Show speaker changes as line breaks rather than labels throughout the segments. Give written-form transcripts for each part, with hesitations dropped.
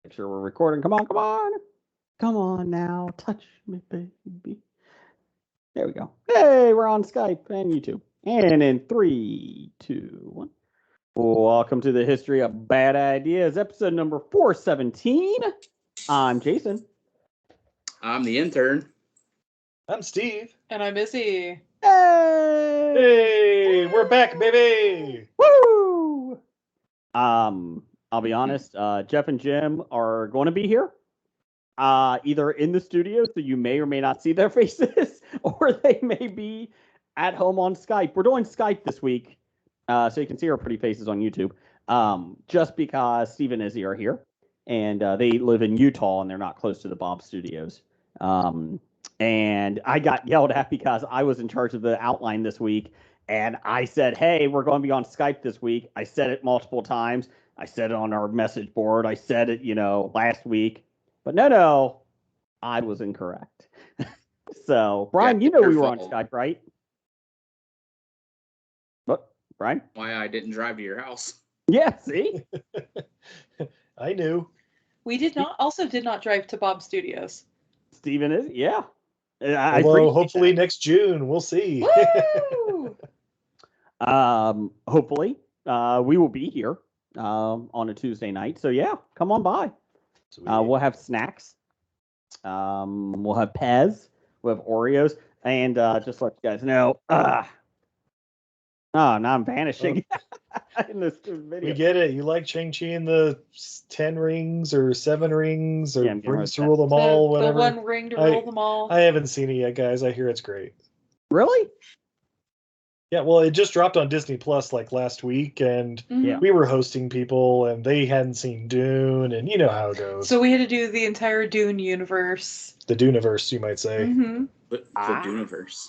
Make sure we're recording. Come on, come on. Come on now. Touch me, baby. There we go. Hey, we're on Skype and YouTube. And in 3, 2, 1. Welcome to the History of Bad Ideas, episode number 417. I'm Jason.
I'm the intern.
I'm Steve.
And I'm Missy.
Hey!
Hey, we're back, baby!
Woo! I'll be honest, Jeff and Jim are going to be here. Either in the studio, so you may or may not see their faces, or they may be at home on Skype. We're doing Skype this week, so you can see our pretty faces on YouTube, just because Steve and Izzy are here, and they live in Utah, and they're not close to the Bob Studios. And I got yelled at because I was in charge of the outline this week, and I said, hey, we're going to be on Skype this week. I said it multiple times. I said it on our message board. I said it, last week. But no, I was incorrect. So, Brian,
Yeah,
we were
fault.
on Skype, right? What, Brian?
Why I didn't drive to your house.
Yeah, see?
I knew.
We did not drive to Bob Studios.
Steven is, yeah.
Although hopefully next June, we'll see.
Woo!
Hopefully, we will be here on a Tuesday night. So, yeah, come on by. We'll have snacks. We'll have Pez. We'll have Oreos. And just to let you guys know, now I'm vanishing in this video.
We get it. You like Shang-Chi and the 10 rings or 7 rings or rings to rule them all, whatever.
The one ring to rule them all.
I haven't seen it yet, guys. I hear it's great.
Really?
Yeah, well, it just dropped on Disney Plus like last week, and we were hosting people, and they hadn't seen Dune, and you know how it goes.
So we had to do the entire Dune universe.
The Duneverse, you might say.
Mm-hmm.
But the Duneverse.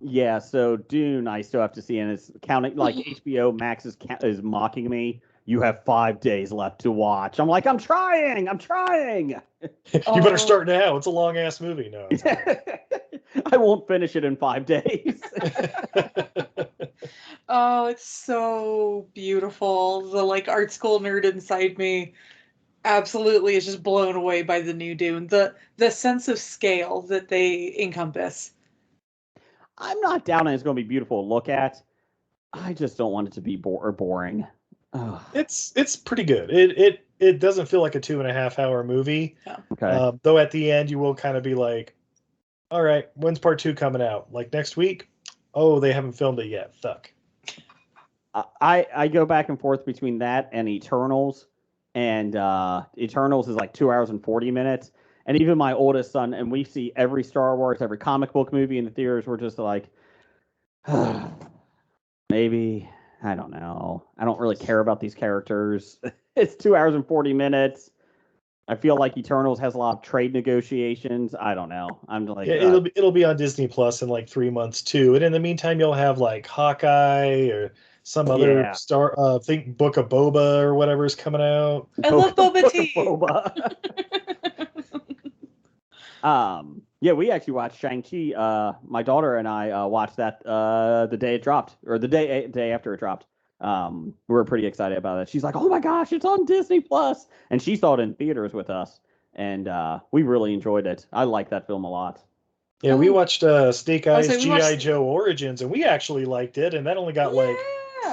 Yeah, so Dune I still have to see, and it's counting, like HBO Max is mocking me. You have 5 days left to watch. I'm like, I'm trying.
You better start now. It's a long-ass movie. No, it's
I won't finish it in 5 days.
Oh, it's so beautiful. The art school nerd inside me absolutely is just blown away by the new Dune. The sense of scale that they encompass.
I'm not doubting it's going to be beautiful to look at. I just don't want it to be boring. Ugh.
It's pretty good. It doesn't feel like a 2.5 hour movie.
Yeah.
Okay.
Though at the end you will kind of be like, all right, when's part 2 coming out? Like next week? Oh, they haven't filmed it yet. Fuck.
I go back and forth between that and Eternals, and Eternals is like 2 hours and 40 minutes. And even my oldest son, and we see every Star Wars, every comic book movie in the theaters, we're just like, maybe, I don't know. I don't really care about these characters. It's 2 hours and 40 minutes. I feel like Eternals has a lot of trade negotiations. I don't know. I'm like,
yeah, it'll be on Disney Plus in like 3 months too. And in the meantime, you'll have like Hawkeye or some other think Book of Boba or whatever is coming out.
I love Boba Tea.
Boba. Yeah, we actually watched Shang-Chi. My daughter and I watched that the day it dropped, or the day after it dropped. We were pretty excited about it. She's like, "Oh my gosh, it's on Disney Plus!" And she saw it in theaters with us, and we really enjoyed it. I like that film a lot.
Yeah, we watched Snake Eyes G.I.
watched...
Joe Origins, and we actually liked it, and that only got like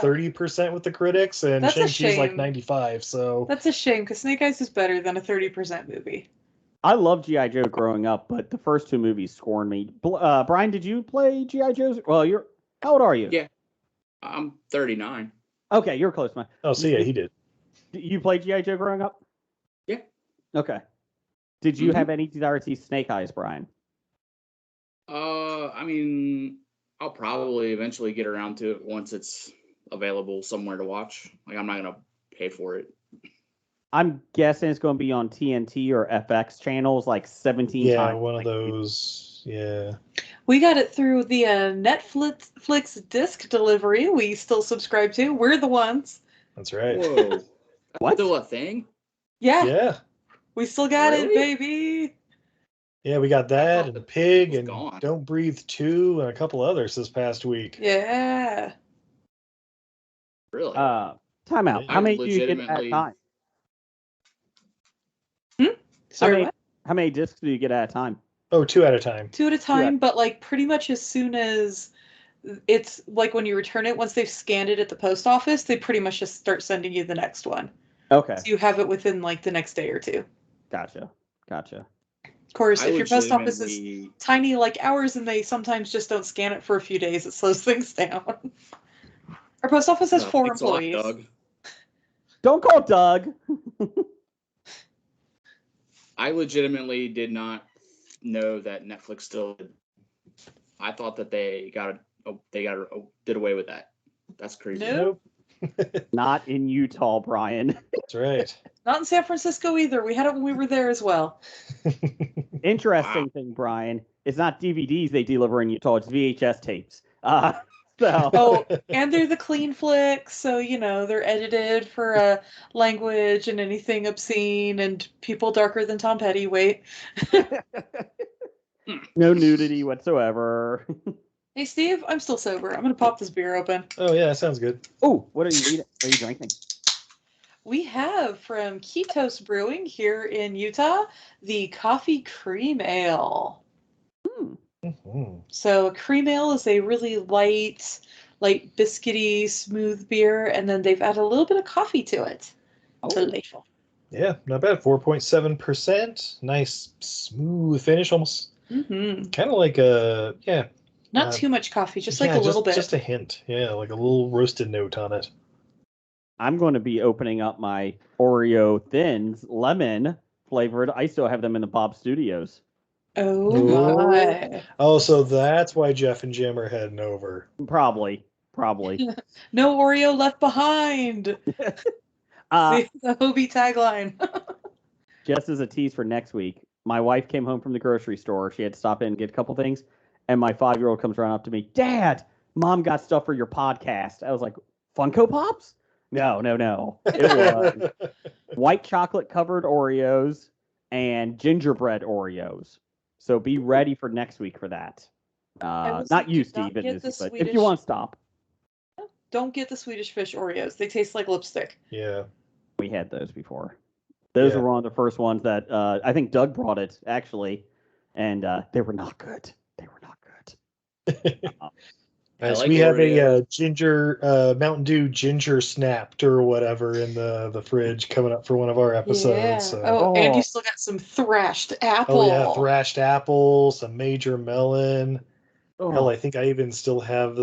30% with the critics, and Shang-Chi's like 95%. So
that's a shame because Snake Eyes is better than a 30% movie.
I loved G.I. Joe growing up, but the first 2 movies scorned me. Brian, did you play G.I. Joe's? Well, how old are you?
Yeah, I'm 39.
Okay, you're close, man.
Oh, so yeah, he did.
You played G.I. Joe growing up?
Yeah.
Okay. Did you have any desire to see Snake Eyes, Brian?
I mean, I'll probably eventually get around to it once it's available somewhere to watch. Like, I'm not gonna pay for it.
I'm guessing it's going to be on TNT or FX channels like 17 times.
Yeah, one of those. Yeah.
We got it through the Netflix disc delivery we still subscribe to. We're the ones.
That's right.
Whoa.
What?
Still a thing?
Yeah.
Yeah.
We still got it,
Really?
baby.
Yeah, we got that and the Pig and
gone.
Don't Breathe 2 and a couple others this past week.
Yeah.
Really?
Time out. How many do you get at a time?
Sorry, what?
How many discs do you get at a time?
Oh, 2 at a time.
2 at a time, but like pretty much as soon as it's like when you return it, once they've scanned it at the post office, they pretty much just start sending you the next one.
Okay.
So you have it within like the next day or two.
Gotcha.
Of course,
I
if your post office is
legitimately-
tiny like ours and they sometimes just don't scan it for a few days, it slows things down. Our post office has 4
Thanks a lot,
employees.
Doug.
Don't call Doug.
I legitimately did not know that Netflix still. I thought that they did away with that. That's crazy.
Nope.
Not in Utah, Brian.
That's right.
Not in San Francisco either. We had it when we were there as well.
Interesting thing, Brian. It's not DVDs they deliver in Utah. It's VHS tapes. So.
Oh, and they're the clean flicks, so they're edited for language and anything obscene and people darker than Tom Petty. Wait.
No nudity whatsoever.
Hey, Steve, I'm still sober. I'm gonna pop this beer open.
Oh yeah, that sounds good.
Oh, what are you eating? What are you drinking?
We have from Ketos Brewing here in Utah the Coffee Cream Ale.
Mhm.
So cream ale is a really light, biscuity, smooth beer, and then they've added a little bit of coffee to it.
Oh.
Delightful.
Yeah, not bad. 4.7%. Nice, smooth finish. Almost
Mm-hmm.
kind of like a
Not too much coffee, just like
yeah,
a little bit.
Just a hint. Yeah, like a little roasted note on it.
I'm going to be opening up my Oreo Thins lemon flavored. I still have them in the Bob Studios.
Oh my.
Oh, so that's why Jeff and Jim are heading over.
Probably.
No Oreo left behind. See, the Hobie tagline.
Just as a tease for next week, my wife came home from the grocery store. She had to stop in and get a couple things. And my 5-year-old comes around up to me, Dad, Mom got stuff for your podcast. I was like, Funko Pops? No. It was white chocolate covered Oreos and gingerbread Oreos. So be ready for next week for that. Not you, Steve, but if you want to stop.
Don't get the Swedish fish Oreos. They taste like lipstick.
Yeah.
We had those before. Those were one of the first ones that I think Doug brought it, actually. And they were not good.
Nice.
like
We have
Oreos.
a ginger Mountain Dew ginger snapped or whatever in the fridge coming up for one of our episodes.
Yeah.
So.
And you still got some thrashed apple.
Oh yeah, thrashed apple, some major melon.
Oh.
Hell, I think I even still have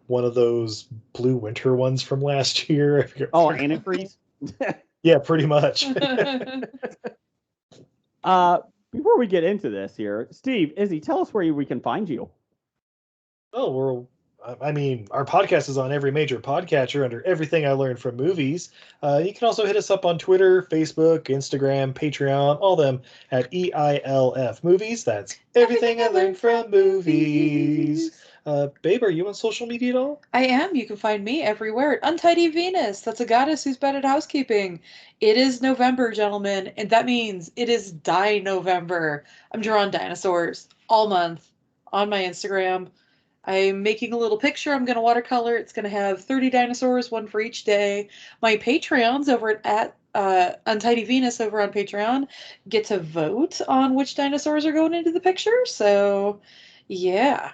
one of those blue winter ones from last year.
Oh, antifreeze?
Yeah, pretty much.
Before we get into this here, Steve, Izzy, tell us where we can find you.
Oh, our podcast is on every major podcatcher under Everything I Learned from Movies. You can also hit us up on Twitter, Facebook, Instagram, Patreon, all them at EILF Movies. That's Everything I Learned from Movies. Babe, are you on social media at all?
I am. You can find me everywhere at Untidy Venus. That's a goddess who's bad at housekeeping. It is November, gentlemen, and that means it is Die-November. I'm drawing dinosaurs all month on my Instagram. I'm making a little picture. I'm going to watercolor. It's going to have 30 dinosaurs, one for each day. My Patreons over at Untidy Venus over on Patreon get to vote on which dinosaurs are going into the picture. So, yeah.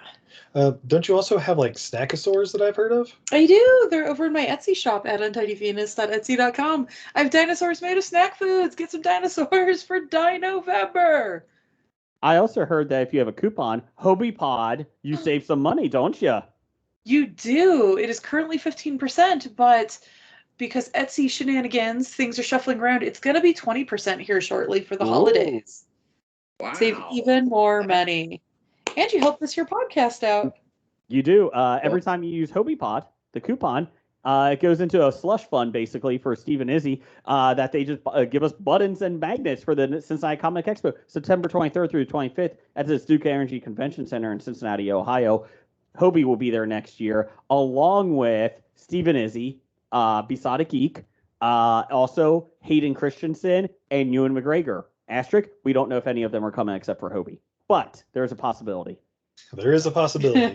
Don't you also have like snackosaurs that I've heard of?
I do. They're over in my Etsy shop at untidyvenus.etsy.com. I have dinosaurs made of snack foods. Get some dinosaurs for Die-November.
I also heard that if you have a coupon, Hobie Pod, you save some money, don't you?
You do. It is currently 15%, but because Etsy shenanigans, things are shuffling around, it's going to be 20% here shortly for the holidays.
Wow.
Save even more money. And you help this your podcast out.
You do. Every time you use Hobie Pod, the coupon, it goes into a slush fund, basically, for Steve and Izzy, that they just give us buttons and magnets for the Cincinnati Comic Expo, September 23rd through 25th at the Duke Energy Convention Center in Cincinnati, Ohio. Hobie will be there next year, along with Steve and Izzy, Besotted Geek, also Hayden Christensen, and Ewan McGregor. Asterisk, we don't know if any of them are coming except for Hobie, but there's a possibility.
There is a possibility.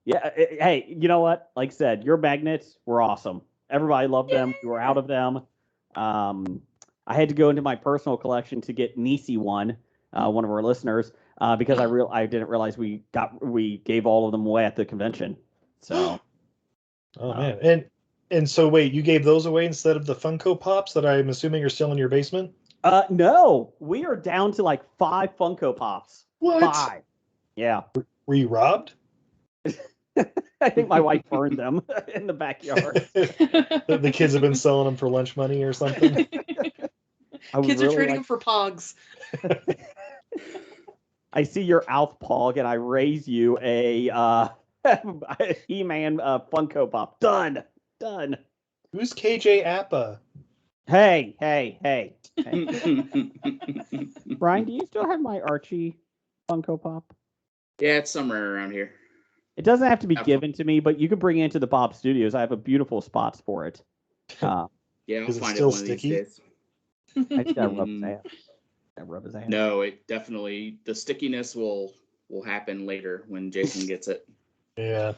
Hey, you know what? Like I said, your magnets were awesome. Everybody loved them. You were out of them. I had to go into my personal collection to get Nisi one of our listeners, because I didn't realize we gave all of them away at the convention. So,
oh man, and so wait, you gave those away instead of the Funko Pops that I'm assuming are still in your basement?
No, we are down to like 5 Funko Pops.
What?
5. Yeah.
Were you robbed?
I think my wife burned them in the backyard.
The kids have been selling them for lunch money or something.
Kids are trading them for Pogs.
I see your Alf Pog, and I raise you a He-Man Funko Pop. Done.
Who's KJ Appa?
Hey. Brian, do you still have my Archie Funko Pop?
Yeah, it's somewhere around here.
It doesn't have to be given to me, but you can bring it into the Pop Studios. I have a beautiful spots for it.
Yeah, I'll
Is it
find
still
it one
sticky?
of these days.
I just gotta rub his ass. Rub his ass.
No, it definitely, the stickiness will happen later when Jason gets it.
Yeah.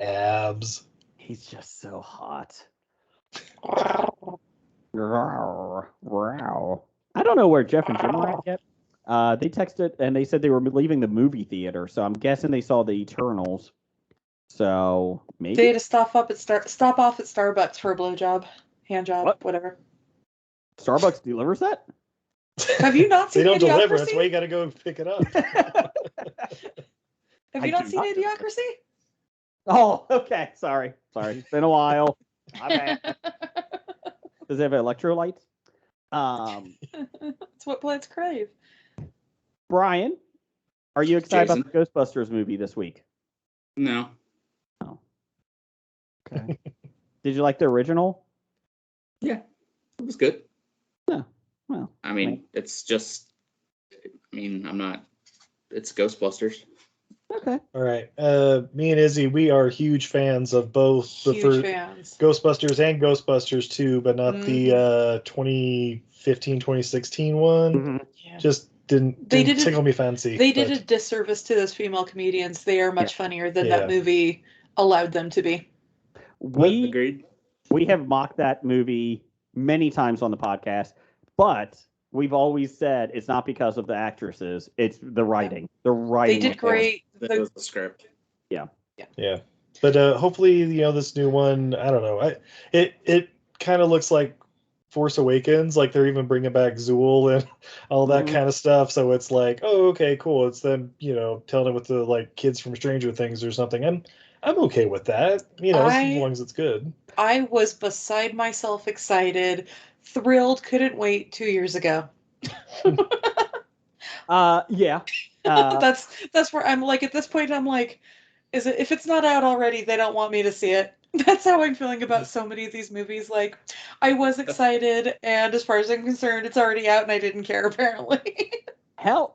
Abs.
He's just so hot. I don't know where Jeff and Jim are at yet. They texted and they said they were leaving the movie theater, so I'm guessing they saw the Eternals. So maybe
They had to stop off at Starbucks for a blowjob, hand job,
What?
whatever.
Starbucks delivers that.
Have you not
They
seen
don't deliver. That's
Idiocracy?
why you got to go pick it up.
Have
I
you not
do
seen
not know.
Idiocracy?
Oh, okay. Sorry. It's been a while. My bad. Does it have electrolytes?
It's what plants crave.
Brian, are you excited
Jason?
about the Ghostbusters movie this week?
No.
Okay. Did you like the original?
Yeah, it was good.
No. Well,
I mean, it's just, I'm not, it's Ghostbusters.
okay.
All right. Me and Izzy, we are huge fans of both the
Huge
first
fans.
Ghostbusters and Ghostbusters 2, but not the 2015, 2016 one.
Mm-hmm.
Yeah.
Just didn't tickle me fancy.
They did a disservice to those female comedians. They are much funnier than
Yeah.
that movie allowed them to be.
Agreed.
We have mocked that movie many times on the podcast, but we've always said it's not because of the actresses; it's the writing. The writing.
They did great.
That was the script.
Yeah. But hopefully, this new one, I don't know. It kind of looks like Force Awakens, like they're even bringing back Zool and all that kind of stuff. So it's like, oh, okay, cool. It's them, telling it with the like kids from Stranger Things or something. I'm okay with that. As long as it's good.
I was beside myself excited, thrilled, couldn't wait 2 years ago.
Yeah.
That's where I'm like, at this point, I'm like, if it's not out already, they don't want me to see it. That's how I'm feeling about so many of these movies. Like, I was excited, and as far as I'm concerned, it's already out, and I didn't care, apparently.
Hell,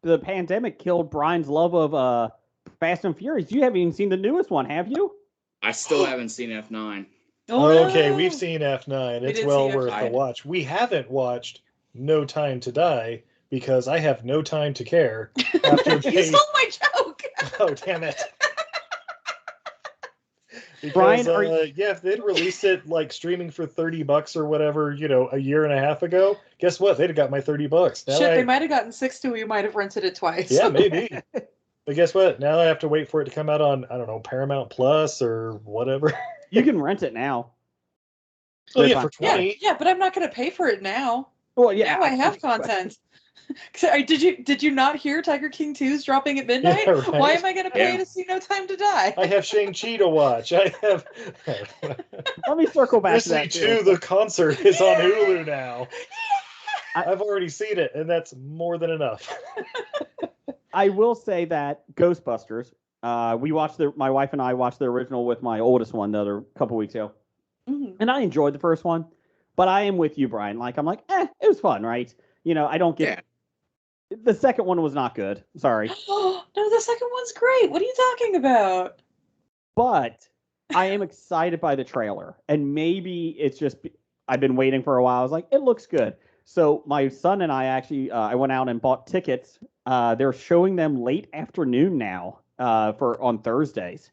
the pandemic killed Brian's love of Fast and Furious. You haven't even seen the newest one, have you?
I still haven't seen F9.
Okay, we've seen F9. It's
did
well
see
worth
F9.
a watch. We haven't watched No Time to Die because I have no time to care. After
You stole my joke!
Oh, damn it. Because,
Brian,
if they'd released it like streaming for $30 or whatever, a year and a half ago, guess what? They'd have got my $30. Now
Shit, they might have gotten 6 too. We might have rented it twice.
Yeah, maybe. But guess what? Now I have to wait for it to come out on, I don't know, Paramount Plus or whatever.
You can rent it now.
Oh, yeah, for $20.
Yeah, but I'm not going to pay for it now.
Well, yeah.
Now I have content. Did you not hear Tiger King 2 is dropping at midnight?
Yeah, right.
Why am I going to pay to see No Time to Die?
I have Shang-Chi to watch. I have.
Let me circle back to
Grizzly
that.
2, the concert, is on Hulu now. I've already seen it, and that's more than enough.
I will say that Ghostbusters. We watched my wife and I watched the original with my oldest one the other couple weeks ago, and I enjoyed the first one. But I am with you, Brian. I'm like, it was fun, right? I don't get.
Yeah.
The second one was not good. Sorry.
No, the second one's great. What are you talking about?
But I am excited by the trailer, and maybe it's just I've been waiting for a while. I was like, it looks good. So my son and I actually, I went out and bought tickets. They're showing them late afternoon now on Thursdays.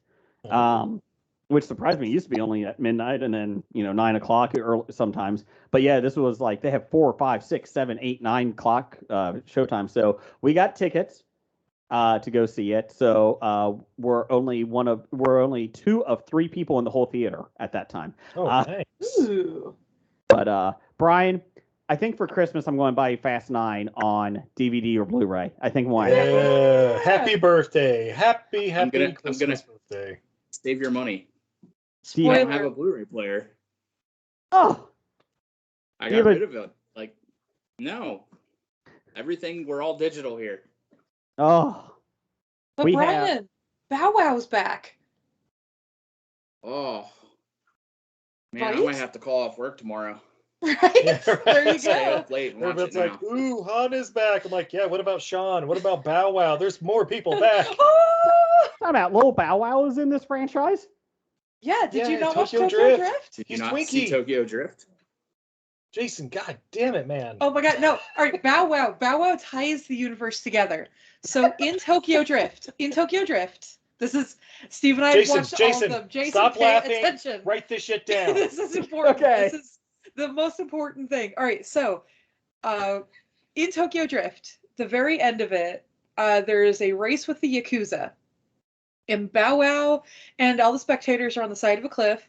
which surprised me. It used to be only at midnight and then 9 o'clock or sometimes. But yeah, this was like they have 4, 5, 6, 7, 8, 9 o'clock showtime. So we got tickets to go see it. So we're only 2 of 3 people in the whole theater at that time.
Oh, nice.
Ooh.
But Brian, I think for Christmas I'm going to buy you Fast 9 on DVD or Blu-ray. I think why.
Yeah. Happy birthday. Happy
I'm gonna
Christmas birthday.
Save your money.
Do you
I
Spoiler.
don't have a Blu-ray player.
Oh,
I
Yeah,
got
but-
rid of it. Like, no. Everything, we're all digital here.
oh.
But
We
Brian, Bow Wow's back.
Oh. Man, I
Right?
might have to call off work tomorrow.
Right?
Yeah, right.
There you
Stay
go.
up late and watch
Everybody's
it now.
like, ooh, Han is back. I'm like, yeah, what about Sean? What about Bow Wow? There's more people back.
Oh!
Talk about Lil Bow Wow is in this franchise.
Yeah, did you
Yeah,
not watch
Tokyo
Tokyo
Drift.
Drift?
Did you
He's
not see
Twinkie.
Tokyo Drift?
Jason, god damn it, man.
Oh my god, no. All right, Bow Wow ties the universe together. So in Tokyo Drift, this is Steve and I have watched all of them. Jason,
stop
pay
laughing.
attention.
Write this shit down.
This is important.
Okay.
This is the most important thing. All right, so in Tokyo Drift, the very end of it, there is a race with the Yakuza. And Bow Wow and all the spectators are on the side of a cliff.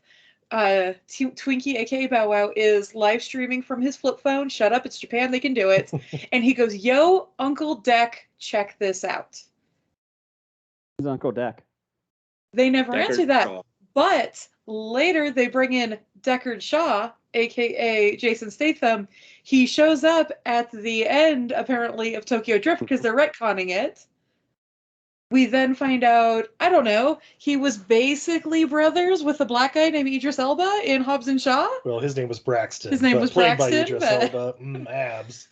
Twinkie, aka Bow Wow, is live streaming from his flip phone. Shut up, it's Japan, they can do it. And he goes, "Yo, Uncle Deck, check this out."
Who's Uncle Deck?
They never
Deckard
answer that.
Shaw.
But later they bring in Deckard Shaw, aka Jason Statham. He shows up at the end, apparently, of Tokyo Drift because they're retconning it. We then find out, I don't know, he was basically brothers with a black guy named Idris Elba in Hobbs and Shaw.
Well, his name was Braxton.
His name
but
was
played by
Braxton,
Idris
but-
Elba. Abs.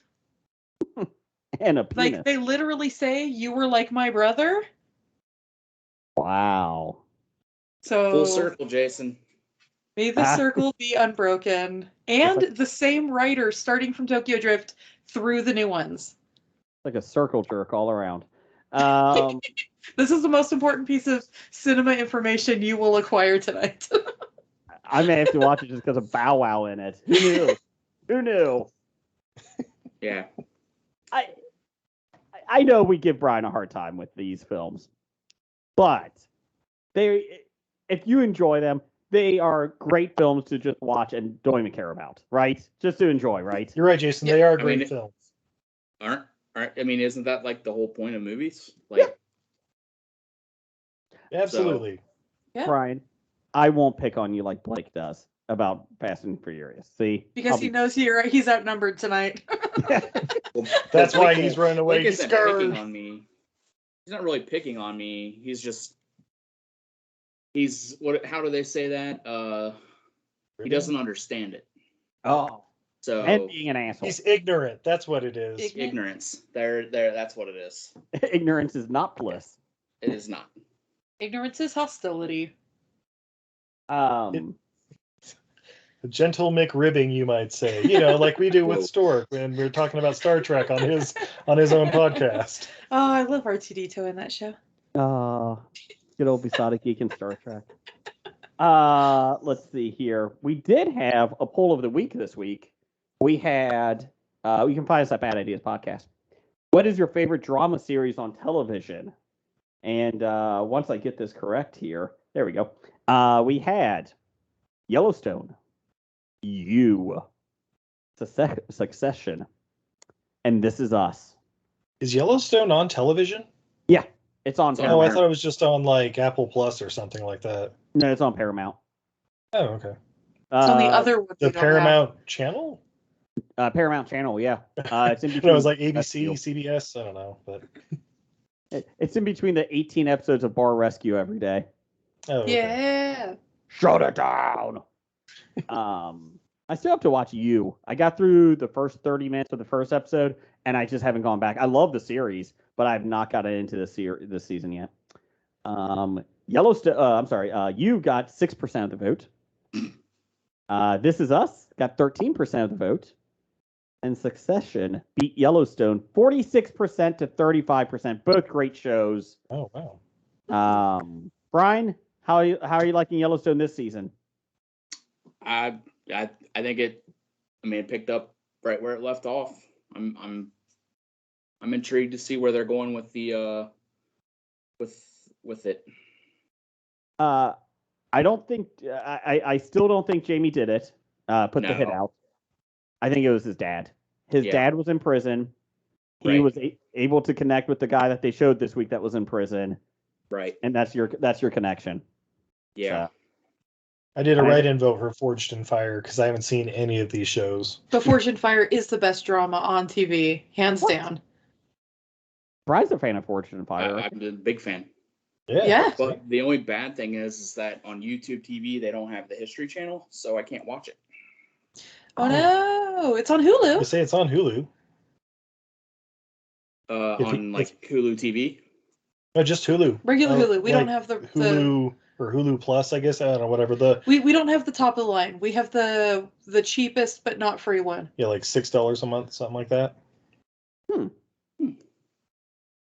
And a penis.
Like, they literally say, "You were like my brother."
Wow.
So,
Full circle, Jason.
may the circle be unbroken. And
like-
the same writer starting from Tokyo Drift through the new ones.
Like a circle jerk all around.
This is the most important piece of cinema information you will acquire tonight.
I may have to watch it just because of Bow Wow in it. Who knew? Who knew?
Yeah.
I know we give Brian a hard time with these films, but if you enjoy them, they are great films to just watch and don't even care about, right? Just to enjoy, right?
You're right, Jason. They are great
mean,
films.
Aren't I mean, isn't that like the whole point of movies? Like,
Absolutely.
Yeah.
Brian, I won't pick on you like Blake does about Fast and Furious. See?
Because he knows he's outnumbered tonight.
well,
That's why
Blake-
he's running away.
Blake
He's
isn't picking
scared.
on me. He's not really picking on me. He's what? How do they say that? He doesn't understand it.
Oh.
So
And being an asshole.
He's ignorant. That's what it is.
ignorance. There. That's what it is.
Ignorance is not bliss.
It is not.
Ignorance is hostility.
Gentle McRibbing, you might say. You know, like we do with
Whoa.
Stork when we're talking about Star Trek on his own podcast.
Oh, I love R2D2 in that show.
Good old Besotted Geek and Star Trek. Let's see here. We did have a poll of the week this week. We had, you can find us at Bad Ideas Podcast. What is your favorite drama series on television? And once I get this correct here, there we go. We had Yellowstone, You, Succession, and This Is Us.
Is Yellowstone on television?
Yeah, it's on
It's on
Oh, I
Paramount.
thought it was just on like Apple Plus or something like that.
No, it's on Paramount.
Oh, okay.
It's on the other one.
The
we don't
Paramount channel?
Paramount Channel, yeah. It's in
No,
between.
it was like ABC, CBS. I don't know, but
It's in between the 18 episodes of Bar Rescue every day.
oh,
have.
okay.
Yeah.
Shut it down. I still have to watch You. I got through the first 30 minutes of the first episode, and I just haven't gone back. I love the series, but I've not gotten into this season yet. Yellowstone. You got 6% of the vote. This Is Us got 13% of the vote, and Succession beat Yellowstone 46% to 35%. Both great shows.
Oh, wow.
Brian, How are you liking Yellowstone this season?
I think it. I mean, it picked up right where it left off. I'm intrigued to see where they're going with the with it.
I don't think I still don't think Jamie did it. Put the hit
No.
out. I think it was his dad. His
Yeah.
dad was in prison. He
Right.
was able to connect with the guy that they showed this week that was in prison,
Right.
and that's your connection.
Yeah.
So,
I did a write-in vote for Forged in Fire because I haven't seen any of these shows.
But Fortune Fire is the best drama on TV, hands down.
Brian's a fan of Fortune and Fire.
I'm a big fan.
Yeah.
But the only bad thing is that on YouTube TV they don't have the History Channel, so I can't watch it.
Oh no, it's on
You
Hulu.
say it's on Hulu.
On like Hulu TV.
No, just Hulu.
Regular Hulu. We don't
like
have the
Hulu or Hulu Plus, I guess. I don't know, whatever.
We don't have the top of the line. We have the cheapest but not free one.
Yeah, like $6 a month, something like that.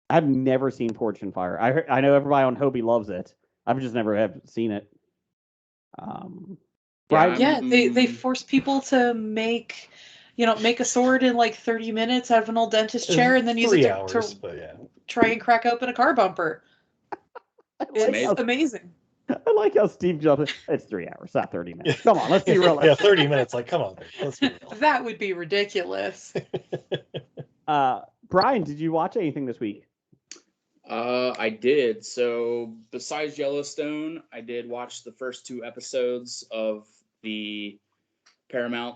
I've never seen Fortune Fire. I know everybody on Hobie loves it. I've just never have seen it. Brian,
Yeah, they force people to make a sword in like 30 minutes out of an old dentist chair and then use it
3
to
hours, but yeah.
try and crack open a car bumper. It's amazing.
I like how Steve jumps. It's 3 hours, not 30 minutes. Come on, let's be real.
Yeah, 30 minutes. Like, come on, let's be real.
That would be ridiculous.
Brian, did you watch anything this week?
I did. So besides Yellowstone, I did watch the first 2 episodes of the Paramount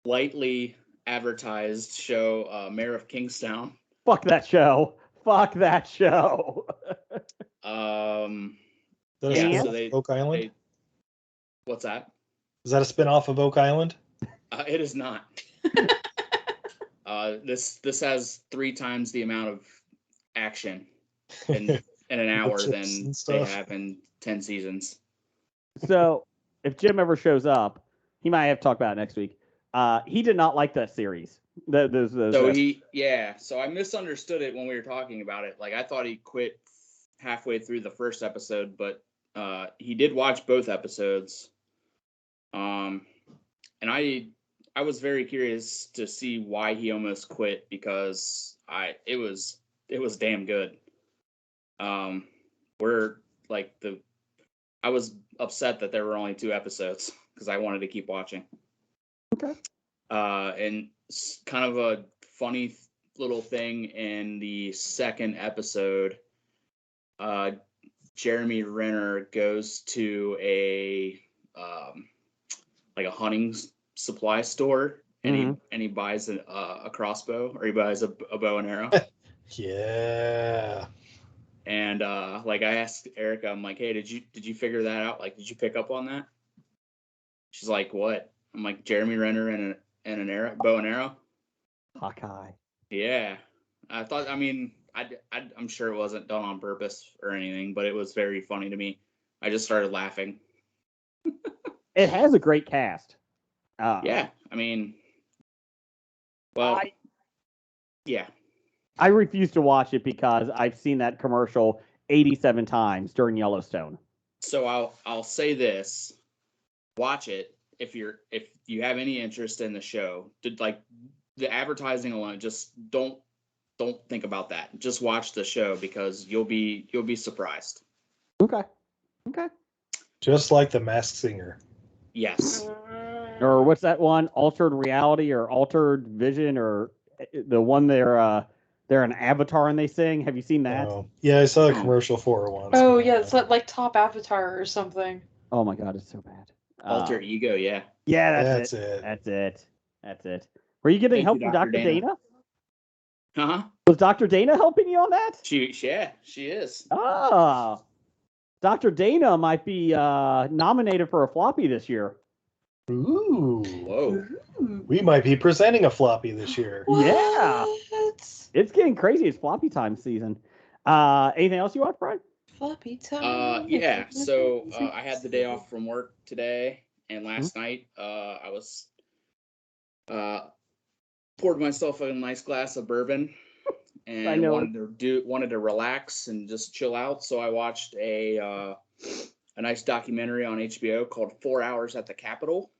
lightly advertised show, Mayor of Kingstown.
Fuck that show. Fuck that show.
Yeah,
so they,
Oak Island?
What's that?
Is that a spin-off of Oak Island?
It is not. This has 3 times the amount of action in an hour than they have in 10 seasons.
So if Jim ever shows up, he might have to talk about it next week. He did not like that series.
So I misunderstood it when we were talking about it. Like I thought he quit halfway through the first episode, but he did watch both episodes. And I was very curious to see why he almost quit because it was damn good. I was upset that there were only 2 episodes because I wanted to keep watching.
Okay.
And kind of a funny little thing in the second episode, Jeremy Renner goes to a hunting supply store and he buys a crossbow, or he buys a bow and arrow.
Yeah.
And I asked Erica, I'm like, hey, did you figure that out? Like, did you pick up on that? She's like, what? I'm like, Jeremy Renner and an arrow, bow and arrow.
Hawkeye.
Yeah, I thought. I mean, I'm sure it wasn't done on purpose or anything, but it was very funny to me. I just started laughing.
It has a great cast.
Yeah, I mean, well, yeah.
I refuse to watch it because I've seen that commercial 87 times during Yellowstone.
So I'll say this: watch it if you have any interest in the show. Like the advertising alone, just don't think about that. Just watch the show because you'll be surprised.
Okay.
Just like The Masked Singer.
Yes.
Or what's that one? Altered Reality or Altered Vision, or the one they're an avatar and they sing. Have you seen that?
Oh, yeah, I saw a commercial for it once.
Oh yeah, it's like Top Avatar or something.
Oh my god, it's so bad.
Alter Ego, yeah.
Yeah,
That's it.
That's it. Were you getting help from
Dr.
Dr. Dana?
Uh-huh.
Was Dr. Dana helping you on that?
She is.
Ah, Dr. Dana might be nominated for a floppy this year.
Ooh.
Whoa.
We might be presenting a floppy this year.
Yeah. It's getting crazy. It's floppy time season. Anything else you want, Brian?
Floppy time.
Yeah. So I had the day off from work today, and last night I was poured myself a nice glass of bourbon, and wanted to relax and just chill out. So I watched a nice documentary on HBO called 4 Hours at the Capitol.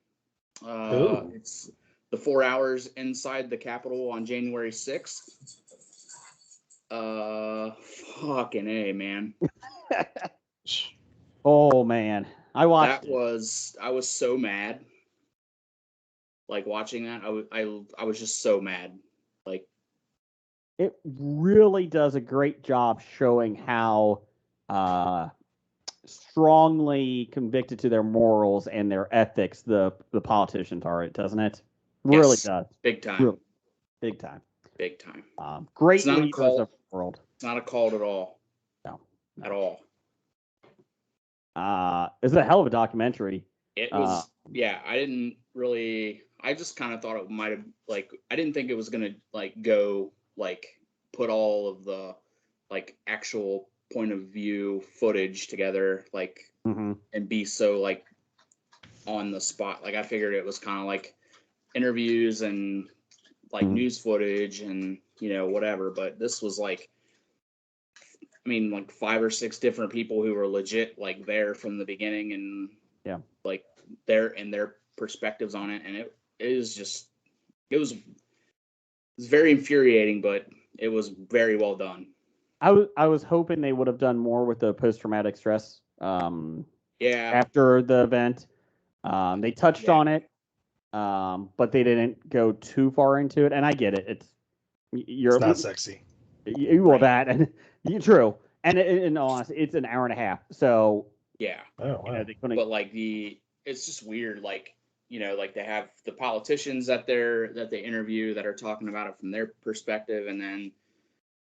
It's the 4 hours inside the Capitol on January 6th. Fucking A, man.
Oh man, I watched.
I was so mad. Like watching that, I was just so mad. Like,
it really does a great job showing how strongly convicted to their morals and their ethics the politicians are, doesn't it? Really
yes,
does.
Big time.
Really, big time.
Big time.
Great leaders of the world.
It's not a cult at all.
No.
At all.
It's a hell of a documentary.
It was, yeah, I just kind of thought it might have, like, I didn't think it was going to, like, go, like, put all of the, like, actual point of view footage together, like, and be so, like, on the spot. Like, I figured it was kind of like interviews and, like, news footage and, you know, whatever. But this was, like, I mean, like 5 or 6 different people who were legit, like, there from the beginning and, like, their perspectives on it. And it was very infuriating, but it was very well done.
I was hoping they would have done more with the post-traumatic stress after the event. They touched on it, but they didn't go too far into it. And I get it. It's
not sexy.
That and true. And in all honesty, it's an hour and a half. So
yeah.
Oh, wow.
But like it's just weird. Like, you know, like they have the politicians that they interview that are talking about it from their perspective, and then,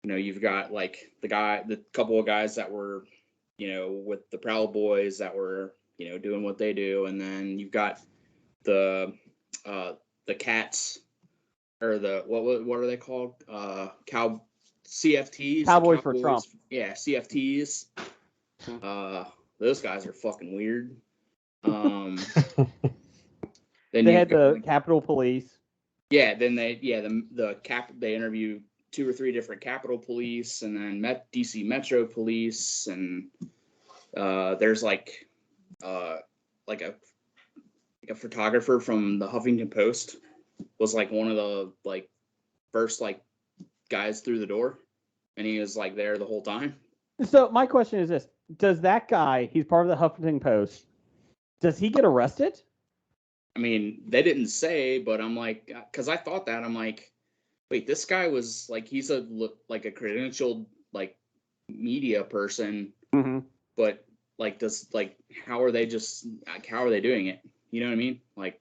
you know, you've got like the couple of guys that were, you know, with the Proud Boys that were, you know, doing what they do, and then you've got the cats, or the what are they called? CFTs.
Cowboys for Trump.
Yeah, CFTs. Those guys are fucking weird. Then
they had the Capitol Police.
Yeah, then they interview 2 or 3 different Capitol Police, and then DC Metro Police, and there's like a photographer from the Huffington Post was like one of the like first like guys through the door, and he was like there the whole time.
So my question is this: does that guy? He's part of the Huffington Post. Does he get arrested?
I mean, they didn't say, but I'm like, because I thought that, I'm like, wait, this guy was like, he's a credentialed like media person, but like, how are they doing it? You know what I mean? Like,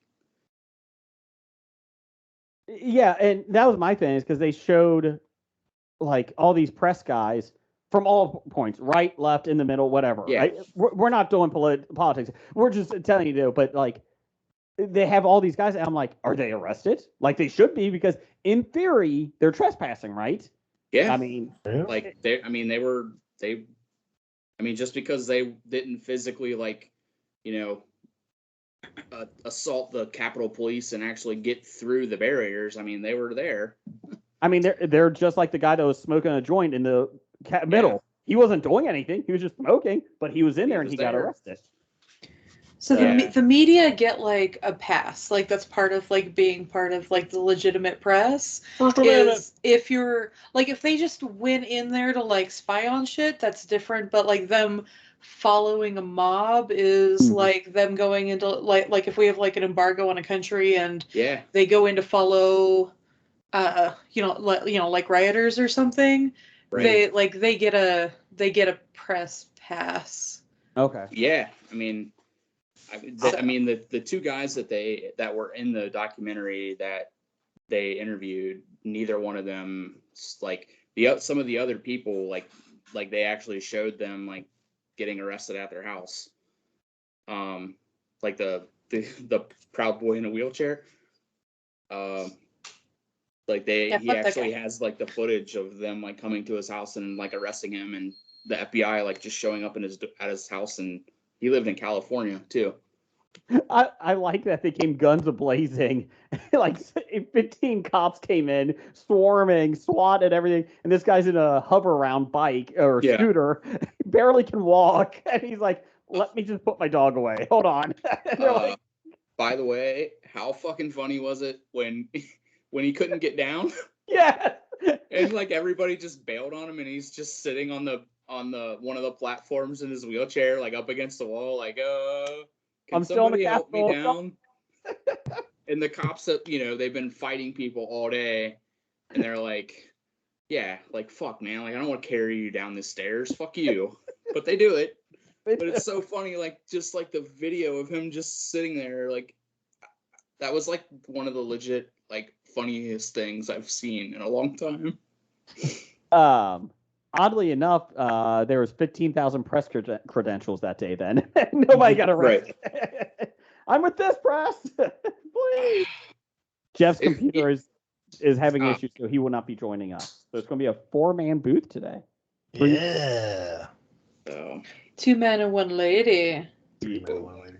yeah, and that was my thing, is because they showed like all these press guys from all points, right, left, in the middle, whatever.
Yeah.
Right? We're not doing politics. We're just telling you to, but like, they have all these guys, and I'm like, are they arrested? Like, they should be, because in theory they're trespassing, right?
Yeah.
I mean,
like just because they didn't physically, like, you know, assault the Capitol Police and actually get through the barriers. I mean, they were there.
I mean, they're just like the guy that was smoking a joint in the middle. Yeah. He wasn't doing anything. He was just smoking, but he was in there and he got arrested.
So the media get like a pass, like that's part of like being part of like the legitimate press. Is if you're like, if they just went in there to like spy on shit, that's different. But like them following a mob is like them going into like if we have like an embargo on a country and they go in to follow, like rioters or something. Right. They get a press pass.
Okay.
Yeah, I mean. The 2 guys that were in the documentary that they interviewed, neither one of them, like some of the other people, like they actually showed them like getting arrested at their house. Like the Proud Boy in a wheelchair. Like he actually has like the footage of them like coming to his house and like arresting him, and the FBI like just showing up at his house, and he lived in California too.
I like that they came guns a-blazing. Like 15 cops came in, swarming, SWAT and everything. And this guy's in a hover-around bike or
Yeah.
scooter, barely can walk. And he's like, let me just put my dog away. Hold on. And they're like,
By the way, how fucking funny was it when he couldn't get down
yeah.
and like everybody just bailed on him and he's just sitting on the one of the platforms in his wheelchair, like up against the wall, like can
I'm still in the
somebody help me
Capitol.
down? And the cops that they've been fighting people all day, and they're like, yeah, like fuck man, like I don't want to carry you down the stairs, fuck you. But they do it. But it's so funny, like just like the video of him just sitting there, like that was like one of the legit like funniest things I've seen in a long time.
Oddly enough, there was 15,000 press credentials that day. Then nobody got arrested. Right. I'm with this press, please. Jeff's computer is having issues, so he will not be joining us. So it's going to be a 4-man booth today.
Yeah.
So
2 men and 1 lady.
3 men and 1 lady.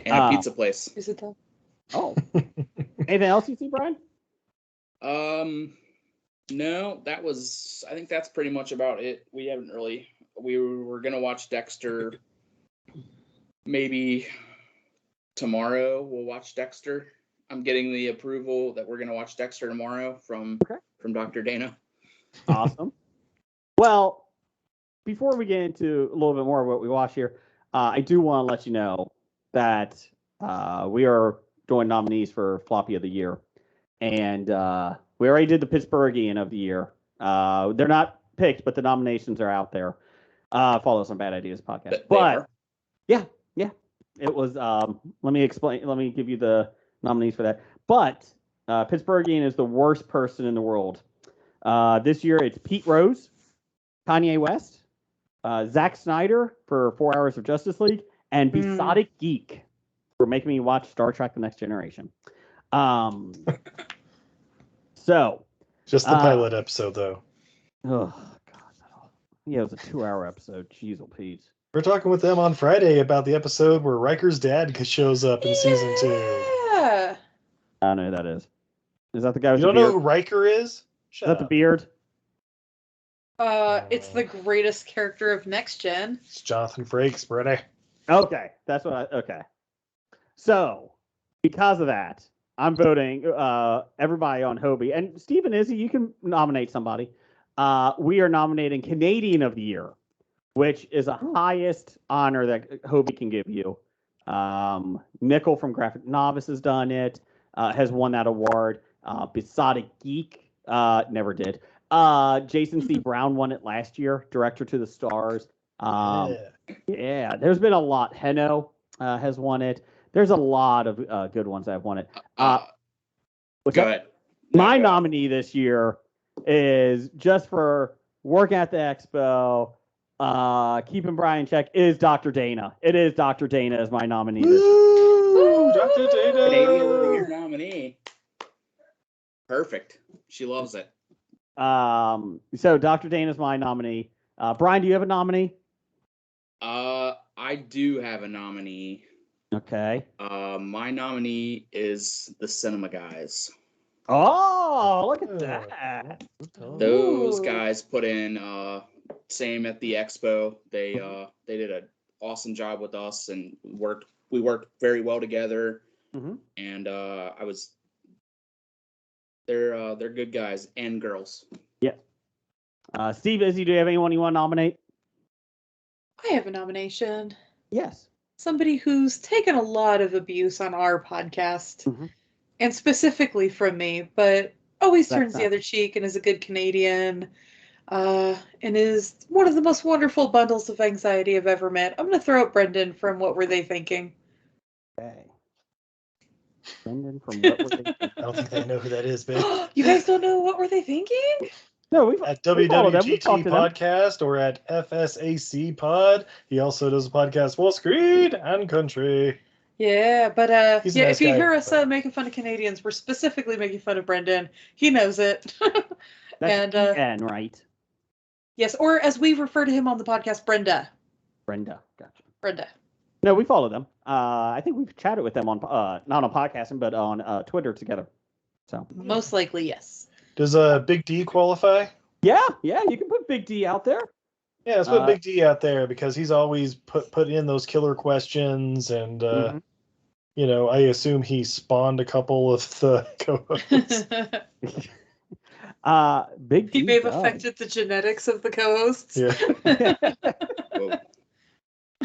And a pizza place.
Is it that?
Oh. Anything else you see, Brian?
No, I think that's pretty much about it. We were going to watch Dexter. Maybe tomorrow we'll watch Dexter. I'm getting the approval that we're going to watch Dexter tomorrow from Dr. Dana.
Awesome. Well, before we get into a little bit more of what we watch here, I do want to let you know that we are doing nominees for Floppy of the Year. And we already did the Pittsburghian of the Year. They're not picked, but the nominations are out there. Follow us on Bad Ideas Podcast. But yeah, it was. Let me explain. Let me give you the nominees for that. But Pittsburghian is the worst person in the world. This year it's Pete Rose, Kanye West, Zack Snyder for 4 Hours of Justice League, and Besotted Geek for making me watch Star Trek: The Next Generation. So
just the pilot episode, though.
Oh God, yeah, it was a 2-hour episode. Jeez, Pete.
We're talking with them on Friday about the episode where Riker's dad shows up in season 2.
Yeah.
I don't know who that is. Is that the guy with
you
the
beard?
beard?
You don't know who Riker is?
Is that the beard?
It's the greatest character of Next Gen.
It's Jonathan Frakes, Brittany.
Okay, that's what okay. So, because of that, I'm voting everybody on Hobie. And Stephen Izzy, you can nominate somebody. We are nominating Canadian of the Year, which is the highest honor that Hobie can give you. Nickel from Graphic Novice has done it, has won that award. Besotted Geek never did. Jason C. Brown won it last year, Director to the Stars. Yeah, there's been a lot. Heno has won it. There's a lot of good ones that have won it.
Go ahead.
My nominee this year is just for working at the expo, keeping Brian in check, is Dr. Dana. It is Dr. Dana as my nominee this year.
Woo! Dr. Dana!
Canadian of the Year nominee. Perfect. She loves it.
So Dr. Dana is my nominee. Brian, do you have a nominee?
I do have a nominee.
Okay.
My nominee is the Cinema Guys.
Oh, look at that.
Those guys put in same at the expo. They did an awesome job with us and we worked very well together.
Mm-hmm.
And they're good guys and girls.
Yeah. Steve, Izzy, do you have anyone you want to nominate?
I have a nomination.
Yes.
Somebody who's taken a lot of abuse on our podcast, and specifically from me, but always turns the other cheek and is a good Canadian, and is one of the most wonderful bundles of anxiety I've ever met. I'm going to throw out Brendan from What Were They Thinking?
Okay. Brendan from What Were They Thinking?
I don't think they know who that is, babe.
You guys don't know What Were They Thinking?
No, we've
at
we
WWGT Podcast or at FSAC Pod. He also does a podcast, Wall Street and Country.
Yeah, but
He's a nice
if you
guy,
hear us making fun of Canadians, we're specifically making fun of Brendan. He knows it.
That's N, right?
Yes, or as we refer to him on the podcast, Brenda.
Brenda, gotcha.
Brenda.
No, we follow them. I think we've chatted with them on not on podcasting, but on Twitter together. So
Most likely, yes.
Does Big D qualify?
yeah, you can put Big D out there.
Yeah, let's put Big D out there because he's always put in those killer questions, and you know, I assume he spawned a couple of the co-hosts.
Big D
He may have
does.
affected the genetics of the co-hosts.
Yeah.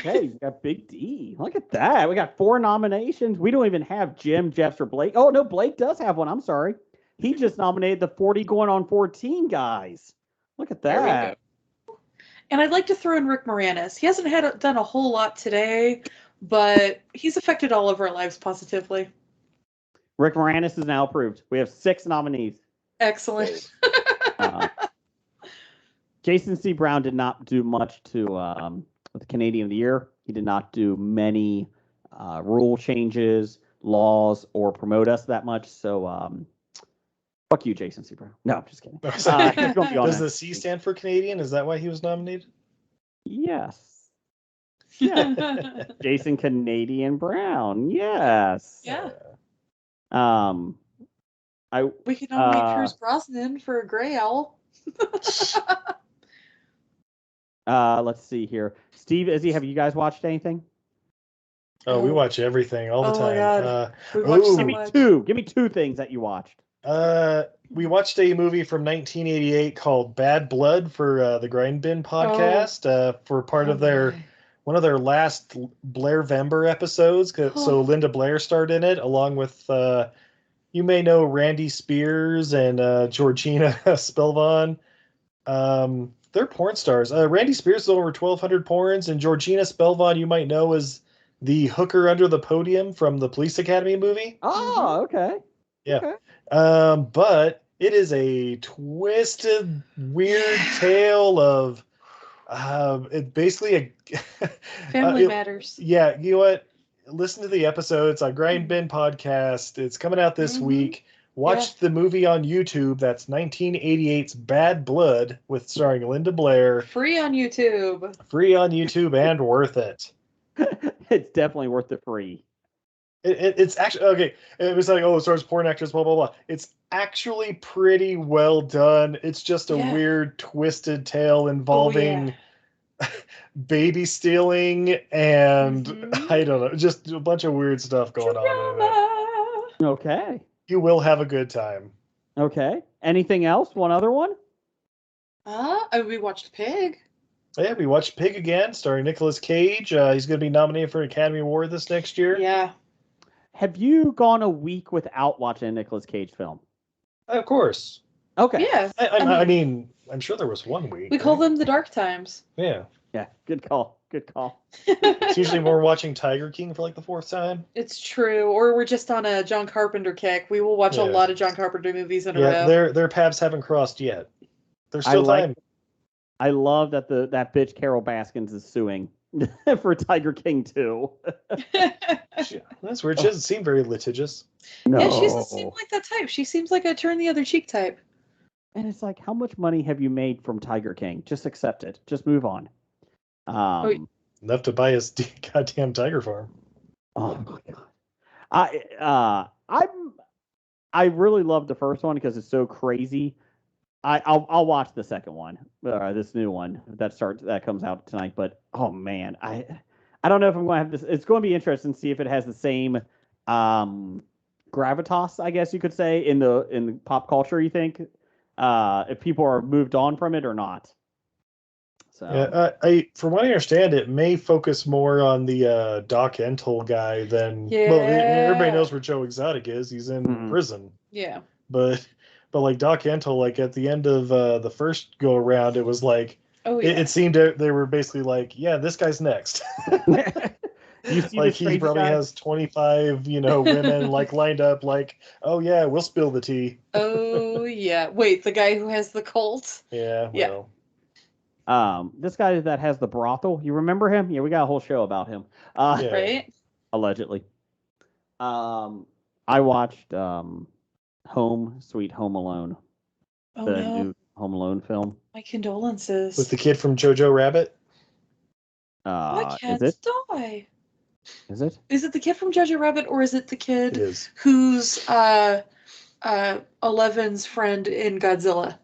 Hey, we got Big D. Look at that. We got 4 nominations. We don't even have Jim, Jeffs, or Blake. Oh, no, Blake does have one. I'm sorry. He just nominated the 40 going on 14 guys. Look at
There we
that.
go.
And I'd like to throw in Rick Moranis. He hasn't done a whole lot today, but he's affected all of our lives positively.
Rick Moranis is now approved. We have 6 nominees.
Excellent.
Jason C. Brown did not do much to with the Canadian of the Year. He did not do many rule changes, laws, or promote us that much. So, fuck you, Jason C. Brown. No, I'm just kidding. He's gonna be on
Does
there.
the C stand for Canadian? Is that why he was nominated?
Yes. Yeah. Jason Canadian Brown. Yes.
Yeah.
We
could nominate Pierce Brosnan for a Grey Owl.
Let's see here. Steve, Izzy, have you guys watched anything?
Oh, we watch everything all the time.
My God. We watch so much.
Give me 2 things that you watched.
We watched a movie from 1988 called Bad Blood for the Grind Bin podcast for part of one of their last Blair Vember episodes. So Linda Blair starred in it, along with you may know Randy Spears and Georgina Spelvon. They're porn stars. Randy Spears is over 1,200 porns, and Georgina Spelvon you might know as the hooker under the podium from the Police Academy movie.
Oh, okay.
Yeah.
Okay.
But it is a twisted, weird tale of it basically a
Family Matters.
Yeah, you know what? Listen to the episode. It's on Grind Bin podcast. It's coming out this week. Watch the movie on YouTube. That's 1988's Bad Blood with starring Linda Blair.
Free on YouTube.
Free on YouTube and worth it.
It's definitely worth the free.
It's actually okay. It was like, oh, it stars porn actress, blah blah blah. It's actually pretty well done. It's just a weird, twisted tale involving baby stealing and I don't know, just a bunch of weird stuff going on in it.
Okay.
You will have a good time.
Okay. Anything else? One other one?
We watched Pig.
Yeah, we watched Pig again, starring Nicolas Cage. He's going to be nominated for an Academy Award this next year.
Yeah.
Have you gone a week without watching a Nicolas Cage film?
Of course.
Okay.
Yeah.
I mean, I'm sure there was one week.
We call them the dark times.
Yeah.
Yeah. Good call. Good call.
It's usually more watching Tiger King for like the 4th time.
It's true. Or we're just on a John Carpenter kick. We will watch a lot of John Carpenter movies in a row.
Their paths haven't crossed yet. There's still time.
I love that that bitch Carol Baskins is suing for Tiger King 2.
That's weird. She doesn't seem very litigious.
No.
Yeah, she doesn't seem like that type. She seems like a turn the other cheek type.
And it's like, how much money have you made from Tiger King? Just accept it. Just move on.
Enough to buy his goddamn tiger farm.
Oh my god. I really love the first one because it's so crazy. I'll watch the second one, this new one that comes out tonight. But oh man, I don't know if I'm going to have this. It's going to be interesting to see if it has the same gravitas, I guess you could say, in the pop culture. You think if people are moved on from it or not? So
yeah, from what I understand, it may focus more on the Doc Entel guy than. Well, everybody knows where Joe Exotic is. He's in prison.
Yeah.
But like Doc Entel, like at the end of the first go around, it was like it seemed they were basically like, yeah, this guy's next.
You see
like he probably has 25, women like lined up. Like, oh yeah, we'll spill the tea.
Oh yeah. Wait, the guy who has the cult.
Yeah. Well.
This guy that has the brothel, you remember him? Yeah, we got a whole show about him.
Right?
Allegedly. I watched Home Sweet Home Alone.
Oh,
the new Home Alone film.
My condolences.
With the kid from Jojo Rabbit?
My cats
is it?
die.
Is it?
Is it the kid from Jojo Rabbit, or is it the
It
kid
is.
who's Eleven's friend in Godzilla?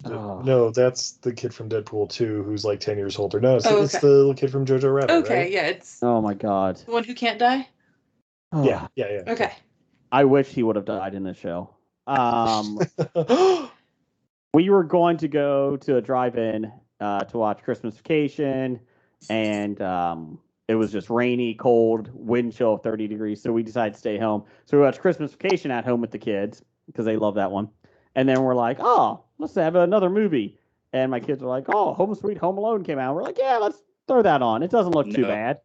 Oh.
No, that's the kid from Deadpool 2 who's like 10 years older. No, it's,
Oh,
it's
okay.
the little kid from Jojo Rabbit,
Okay,
right?
yeah, it's
Oh my God.
the one who can't die.
Yeah, yeah.
Okay.
I wish he would have died in this show. We were going to go to a drive-in to watch Christmas Vacation, and it was just rainy, cold, wind chill of 30 degrees. So we decided to stay home. So we watched Christmas Vacation at home with the kids because they love that one. And then we're like, oh, let's have another movie. And my kids were like, oh, Home Sweet Home Alone came out. We're like, yeah, let's throw that on. It doesn't look too
No.
bad.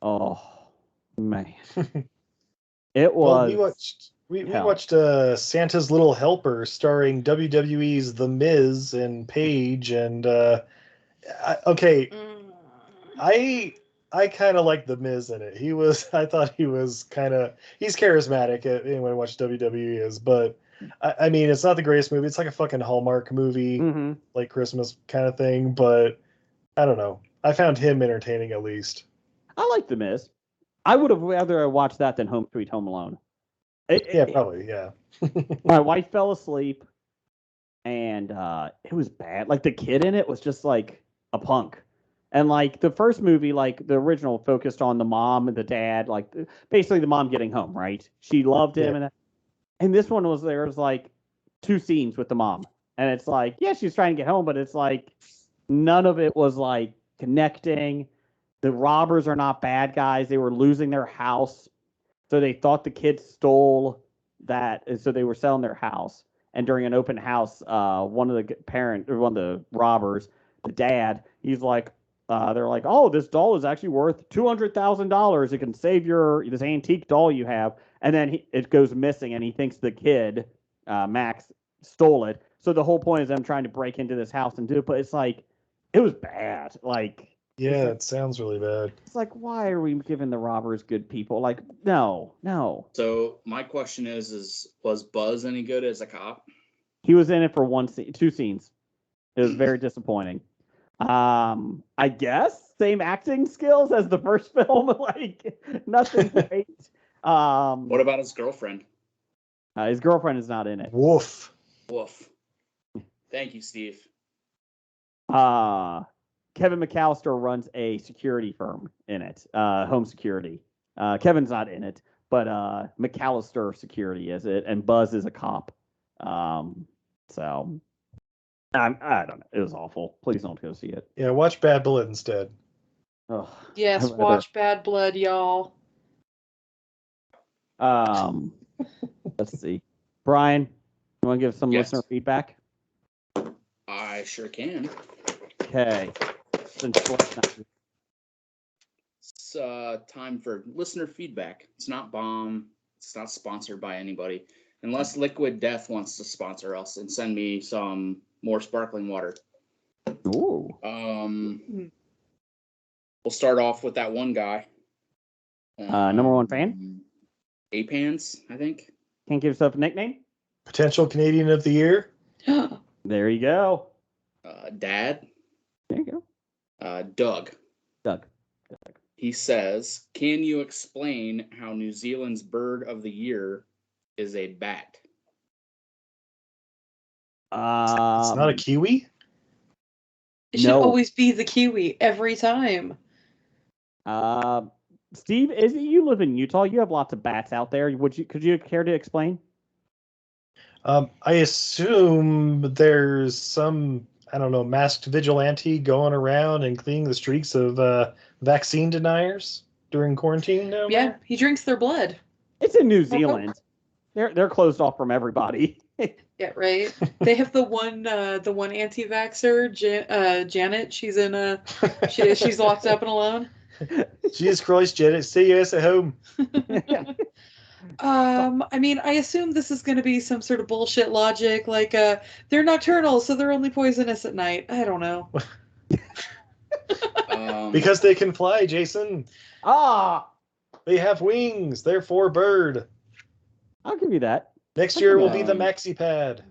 Oh, man. It
Well,
was.
we
hell.
watched Santa's Little Helper starring WWE's The Miz and Paige, and okay, I kind of like The Miz in it. I thought he's charismatic. Anyone watch WWE is, but I mean, it's not the greatest movie. It's like a fucking Hallmark movie,
Mhm.
like Christmas kind of thing. But I don't know. I found him entertaining at least.
I like The Miz. I would have rather watched that than Home Sweet Home Alone.
Yeah, probably. Yeah.
My wife fell asleep, and it was bad. Like the kid in it was just like a punk, and like the first movie, like the original, focused on the mom and the dad, like basically the mom getting home. Right? She loved him, and this one there was like 2 scenes with the mom, and it's like, yeah, she's trying to get home, but it's like none of it was like connecting. The robbers are not bad guys. They were losing their house. So they thought the kids stole that. And so they were selling their house. And during an open house, one of the robbers, the dad, he's like, they're like, oh, this doll is actually worth $200,000. It can save this antique doll you have. And then it goes missing, and he thinks the kid, Max, stole it. So the whole point is them trying to break into this house and do it. But it's like, it was bad. Like,
Yeah, it sounds really bad.
it's like, why are we giving the robbers good people? Like, no.
So my question is was Buzz any good as a cop?
He was in it for 2 scenes. It was very disappointing. I guess same acting skills as the first film. Like, nothing great.
What about his girlfriend?
His girlfriend is not in it.
Woof.
Woof. Thank you, Steve.
Kevin McAllister runs a security firm in it, home security. Kevin's not in it, but McAllister Security is it, and Buzz is a cop. So I don't know. It was awful. Please don't go see it.
Yeah, watch Bad Blood instead.
Ugh,
Yes, watch Bad Blood, y'all.
Let's see. Brian, you want to give some listener feedback?
I sure can.
Okay.
It's time for listener feedback. It's not bomb. It's not sponsored by anybody. Unless Liquid Death wants to sponsor us and send me some more sparkling water.
Ooh.
We'll start off with that one guy.
Number 1 fan?
A-Pants, I think.
Can't give yourself a nickname?
Potential Canadian of the Year.
There you go.
Dad.
There you
go. Doug. He says, can you explain how New Zealand's bird of the year is a bat?
It's not a kiwi?
It should always be the kiwi every time.
Steve, you live in Utah? You have lots of bats out there. Could you care to explain?
I assume there's some, I don't know, masked vigilante going around and cleaning the streets of vaccine deniers during quarantine now.
Yeah, he drinks their blood.
It's in New Zealand. They're closed off from everybody.
Yeah, right. They have the one anti-vaxxer, Janet. She's in she's locked up and alone.
Jesus Christ, Janet, see you at home.
I mean, I assume this is going to be some sort of bullshit logic, like they're nocturnal, so they're only poisonous at night. I don't know.
Because they can fly, Jason. They have wings, therefore bird.
I'll give you that.
Next year will be the maxi pad.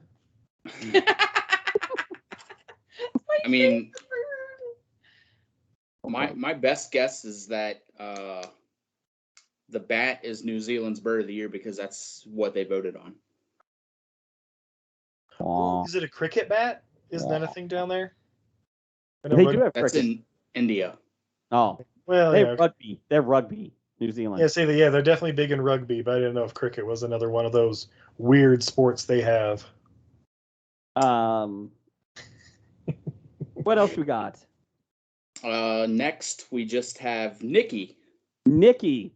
I mean, my best guess is that the bat is New Zealand's bird of the year because that's what they voted on.
Aw.
Is it a cricket bat? Isn't that a thing down there? I know
They
rug-
do have
That's
cricket.
in India.
Oh,
Well,
they
yeah.
have rugby. They're rugby. New Zealand.
Yeah, see, yeah, they're definitely big in rugby, but I didn't know if cricket was another one of those weird sports they have.
What else we got?
Next, we just have Nikki.
Nikki.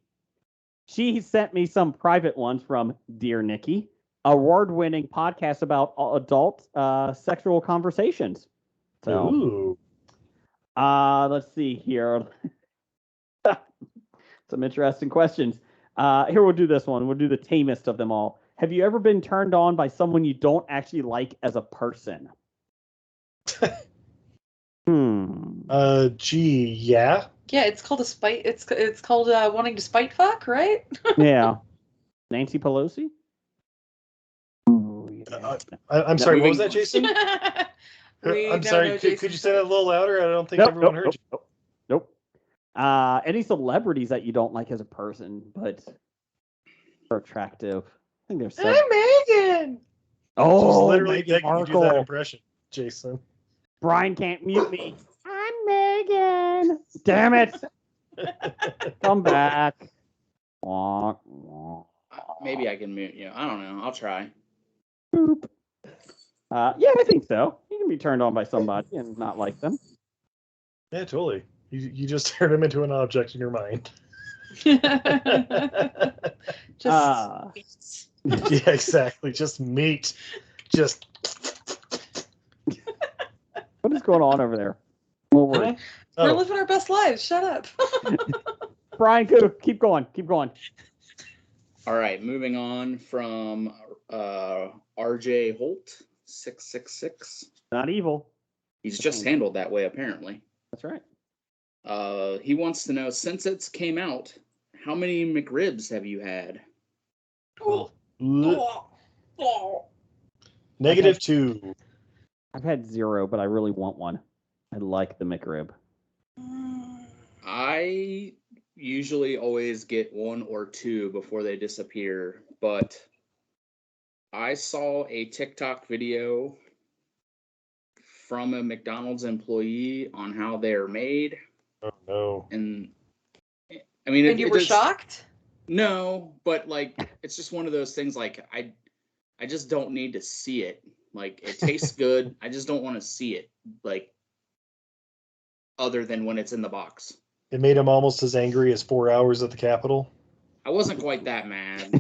She sent me some private ones from Dear Nikki, award-winning podcast about adult sexual conversations. So,
Ooh.
let's see here. Some interesting questions. Here, we'll do this one. We'll do the tamest of them all. Have you ever been turned on by someone you don't actually like as a person?
Gee, yeah.
Yeah, it's called a spite. It's called wanting to spite fuck, right?
Yeah. Nancy Pelosi?
I'm sorry, what was that,
Moving
Jason?
We
I'm
don't
sorry,
know
could
Jason's
you say that a little louder? I don't think
Nope,
everyone
nope,
heard you.
Nope. Any celebrities that you don't like as a person, but are attractive? I think there's several.
Megan.
Oh,
She's literally
Meghan
begging you to do that
Markle.
impression, Jason.
Brian can't mute me. I'm Megan. Damn it. Come back. Wonk, wonk.
Maybe I can mute you. I don't know. I'll try.
Boop. Yeah, I think so. You can be turned on by somebody and not like them.
Yeah, totally. You just turned him into an object in your mind.
Just
Yeah, exactly. Just meat. Just.
What is going on over there? What word?
we're
Oh,
living our best lives. Shut up.
Brian, go. Keep going. Keep going.
All right, moving on from RJ Holt 666.
Not evil.
He's just handled that way apparently.
That's right.
He wants to know, since it's came out, how many McRibs have you had?
Oh,
bleh.
oh.
-2.
I've had 0, but I really want one. I like the McRib.
I usually always get 1 or 2 before they disappear, but I saw a TikTok video from a McDonald's employee on how they're made,
Oh no.
and I mean,
And you were shocked?
No, but like it's just one of those things. Like I just don't need to see it. Like it tastes good. I just don't want to see it. Like other than when it's in the box.
It made him almost as angry as 4 hours at the Capitol.
I wasn't quite that mad.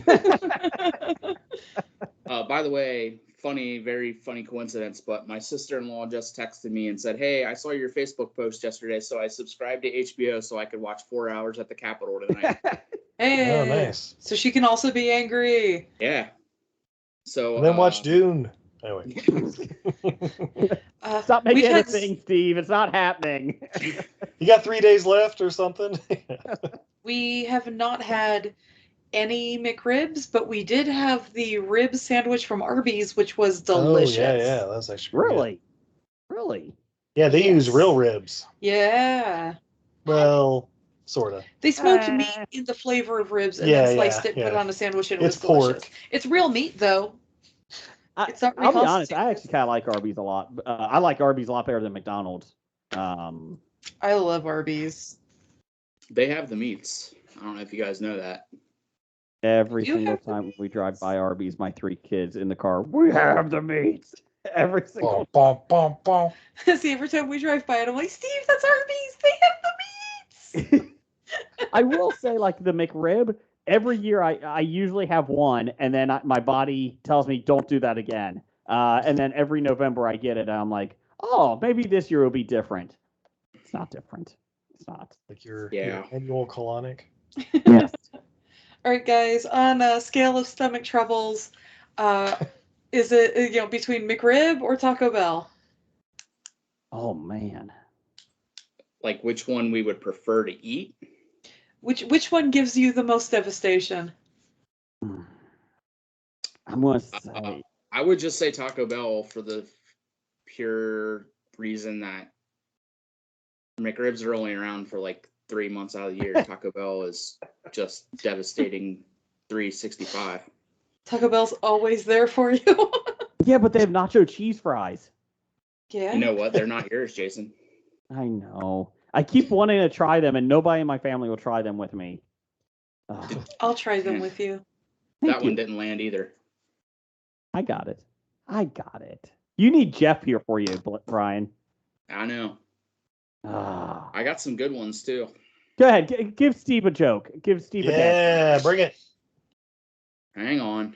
By the way, very funny coincidence, but my sister-in-law just texted me and said, "Hey, I saw your Facebook post yesterday, so I subscribed to HBO so I could watch 4 hours at the Capitol tonight."
Hey.
Oh, nice.
So she can also be angry.
Yeah. So
And then watch Dune. Anyway.
Stop making
we've
it a
had
thing, Steve. It's not happening.
You got 3 days left or something?
We have not had any McRibs, but we did have the rib sandwich from Arby's, which was delicious.
Oh, yeah. That's actually pretty good.
Really? Really?
Yeah, they use
Yes.
real ribs.
Yeah.
Well, sort of.
They smoked meat in the flavor of ribs and
Yeah,
then sliced it and put it
yeah.
on a sandwich, and it
It's
was delicious.
pork.
It's real meat, though. It's not
I'll be honest. I
reconstituted.
actually kind of like Arby's a lot. I like Arby's a lot better than McDonald's.
I love Arby's.
They have the meats. I don't know if you guys know that.
Every
You
single
have the
time we drive by Arby's, my 3 kids in the car, we have the meats. Every single
Bum, bum, bum, bum.
See, every time we drive by it, I'm like, Steve, that's Arby's. They have the meats.
I will say, like the McRib, every year I usually have one, and then my body tells me don't do that again. And then every November I get it, and I'm like, oh, maybe this year will be different. It's not different. It's not.
Like your
Yeah.
annual colonic.
Yes.
All right, guys. On a scale of stomach troubles, is it between McRib or Taco Bell?
Oh man.
Like which one we would prefer to eat?
Which one gives you the most devastation?
I'm gonna say
I would just say Taco Bell for the pure reason that McRibs are only around for like 3 months out of the year. Taco Bell is just devastating 365.
Taco Bell's always there for you.
Yeah, but they have nacho cheese fries.
Yeah.
You know what? They're not yours, Jason.
I know. I keep wanting to try them, and nobody in my family will try them with me. Ugh.
I'll try them with you.
That one didn't land either.
I got it. You need Jeff here for you, Brian.
I know.
Ah.
I got some good ones too.
Go ahead. Give Steve a joke. Give Steve a dance.
Yeah, bring it.
Hang on.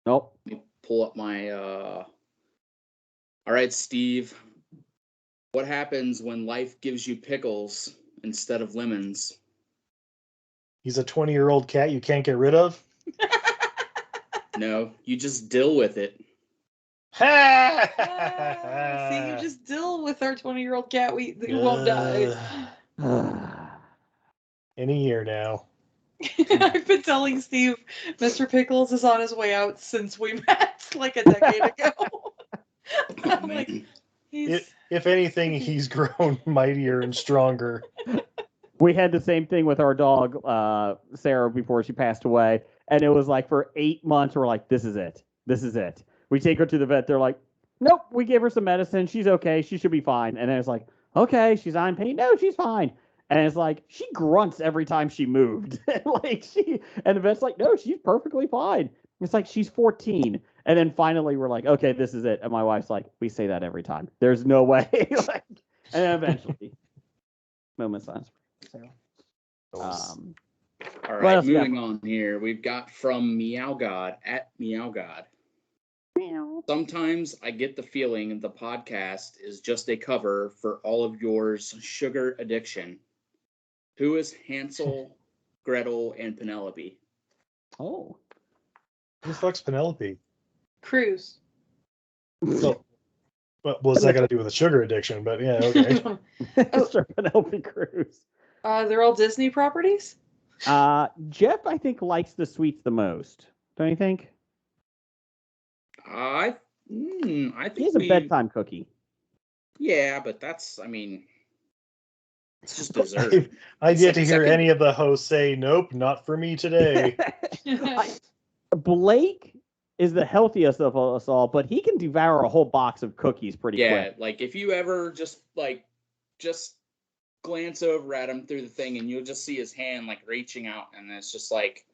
Nope.
Let me pull up my All right, Steve. What happens when life gives you pickles instead of lemons?
He's a 20-year-old cat you can't get rid of.
No, you just deal with it.
See, you just deal with our 20-year-old cat who won't die.
Any year now.
I've been telling Steve Mr. Pickles is on his way out since we met like a decade ago. I'm like,
If anything, he's grown mightier and stronger.
We had the same thing with our dog, Sarah, before she passed away. And it was like for 8 months, we're like, this is it. We take her to the vet. They're like, nope, we gave her some medicine. She's okay. She should be fine. And then it's like, okay, she's not in pain. No, she's fine. And it's like, she grunts every time she moved. And the vet's like, no, she's perfectly fine. It's like, she's 14. And then finally we're like, okay, this is it. And my wife's like, we say that every time. There's no way. And then eventually, moment of silence for Sarah.
All right, moving on here. We've got from Meow God at Meow God.
Meow.
Sometimes I get the feeling the podcast is just a cover for all of yours sugar addiction. Who is Hansel, Gretel, and Penelope?
Oh.
Who the fuck's Penelope?
Cruz.
So, what's that got to do with a sugar addiction? But yeah, okay.
Sir Penelope Cruz.
They're all Disney properties?
Jeff, I think, likes the sweets the most. Don't you think?
I think
he's a bedtime cookie.
Yeah, but that's, it's just dessert.
I've yet to hear any of the hosts say, nope, not for me today.
Blake is the healthiest of us all, but he can devour a whole box of cookies pretty quick.
Yeah, like if you ever just glance over at him through the thing and you'll just see his hand like reaching out and it's just like,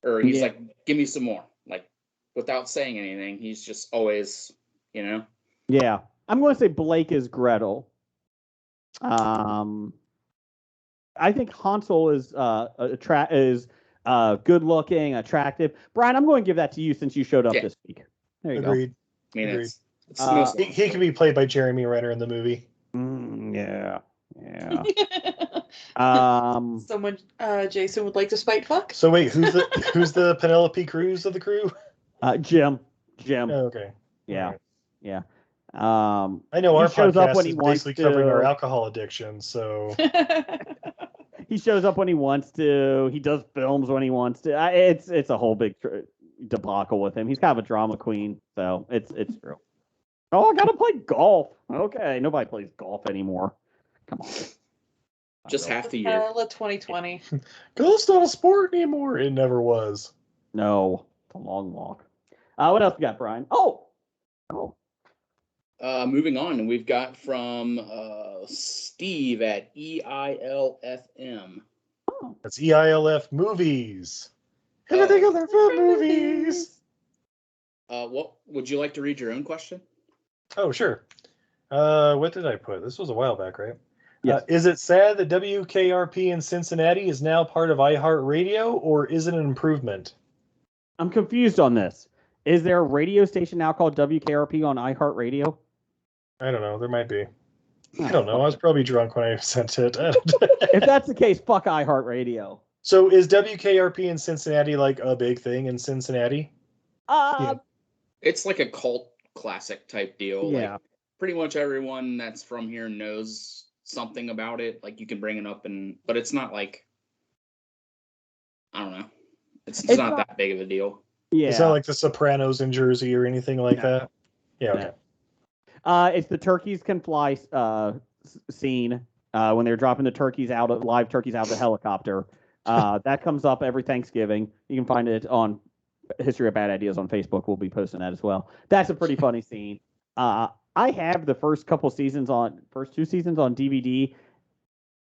or he's like, give me some more. Like without saying anything, he's just always,
Yeah. I'm going to say Blake is Gretel. I think Hansel is good looking, attractive. Brian, I'm going to give that to you since you showed up this week. There you
Agreed.
go.
Agreed.
It's
he can be played by Jeremy Renner in the movie.
Yeah.
Someone, Jason would like to spite fuck.
So wait, who's the Penelope Cruz of the crew?
Jim.
Oh, okay.
Yeah.
Right.
Yeah.
I know our
shows
podcast
up when
is
he wants
basically covering
to.
our alcohol addiction, so
He shows up when he wants to. He does films when he wants to. It's a whole big debacle with him. He's kind of a drama queen, so it's true. Oh, I gotta play golf. Okay, nobody plays golf anymore. Come on.
Just half the year.
2020.
golf's not a sport anymore. It never was.
No, it's a long walk. What else we got, Brian? Oh.
Moving on, we've got from Steve at EILFM.
Oh.
That's EILF movies. Everything other for movies.
What would you like to read your own question?
Oh, sure. What did I put? This was a while back, right?
Yes.
Is it sad that WKRP in Cincinnati is now part of iHeartRadio, or is it an improvement?
I'm confused on this. Is there a radio station now called WKRP on iHeartRadio?
I don't know. There might be. I don't know. I was probably drunk when I sent it.
If that's the case, fuck iHeartRadio.
So is WKRP in Cincinnati like a big thing in Cincinnati?
It's like a cult classic type deal.
Yeah.
Like, pretty much everyone that's from here knows something about it. Like you can bring it up, but it's not like, I don't know. It's not that big of a deal.
Yeah.
It's not like The Sopranos in Jersey or anything like that. Yeah. Okay.
It's the Turkeys Can Fly scene. when they're dropping the live turkeys out of the helicopter. That comes up every Thanksgiving. You can find it on History of Bad Ideas on Facebook. We'll be posting that as well. That's a pretty funny scene. I have the first two seasons on DVD.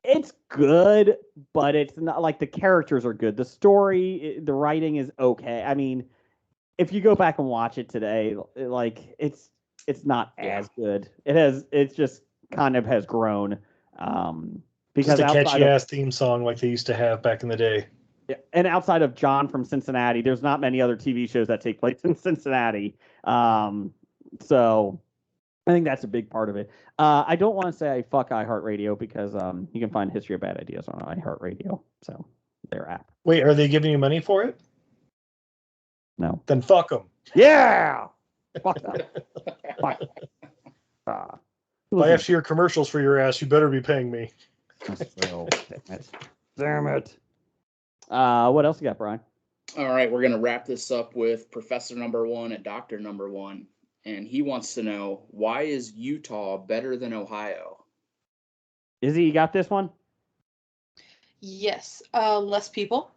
It's good, but it's not like the characters are good. The story, the writing is okay. I mean, if you go back and watch it today, like it's not as good. It's just kind of has grown. Because
just a catchy ass theme song like they used to have back in the day.
Yeah, and outside of John from Cincinnati, there's not many other TV shows that take place in Cincinnati. So I think that's a big part of it. I don't want to say I fuck iHeartRadio because you can find History of Bad Ideas on iHeartRadio, so their app.
Wait, are they giving you money for it?
No.
Then fuck them.
Yeah. Fuck them. Fuck.
If I have to hear commercials for your ass, you better be paying me.
Damn it. What else you got, Brian?
All right, we're going to wrap this up with Professor Number 1 and Doctor Number 1. And he wants to know, why is Utah better than Ohio?
Izzy, you got this one?
Yes. Less people.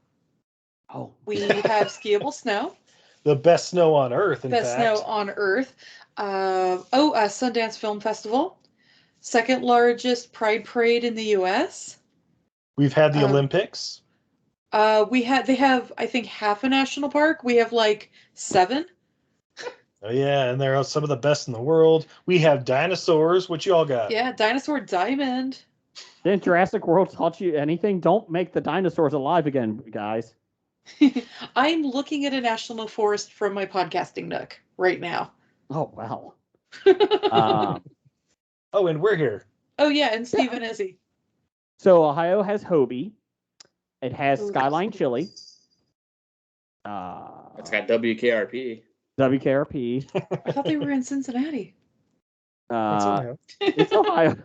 Oh.
We have skiable snow.
The best snow on Earth, in fact.
Best snow on Earth. Sundance Film Festival. Second largest Pride Parade in the U.S.
We've had the Olympics.
They have, I think, half a national park. We have like 7.
Oh, yeah, and they're some of the best in the world. We have dinosaurs. What you all got?
Yeah, Dinosaur Diamond.
Didn't Jurassic World taught you anything? Don't make the dinosaurs alive again, guys.
I'm looking at a national forest from my podcasting nook right now.
Oh, wow.
Oh, and we're here.
Oh, yeah, and Steve and Izzy.
So Ohio has Hobie. It has Skyline Chili.
It's got WKRP.
WKRP.
I thought they were in Cincinnati.
It's Ohio.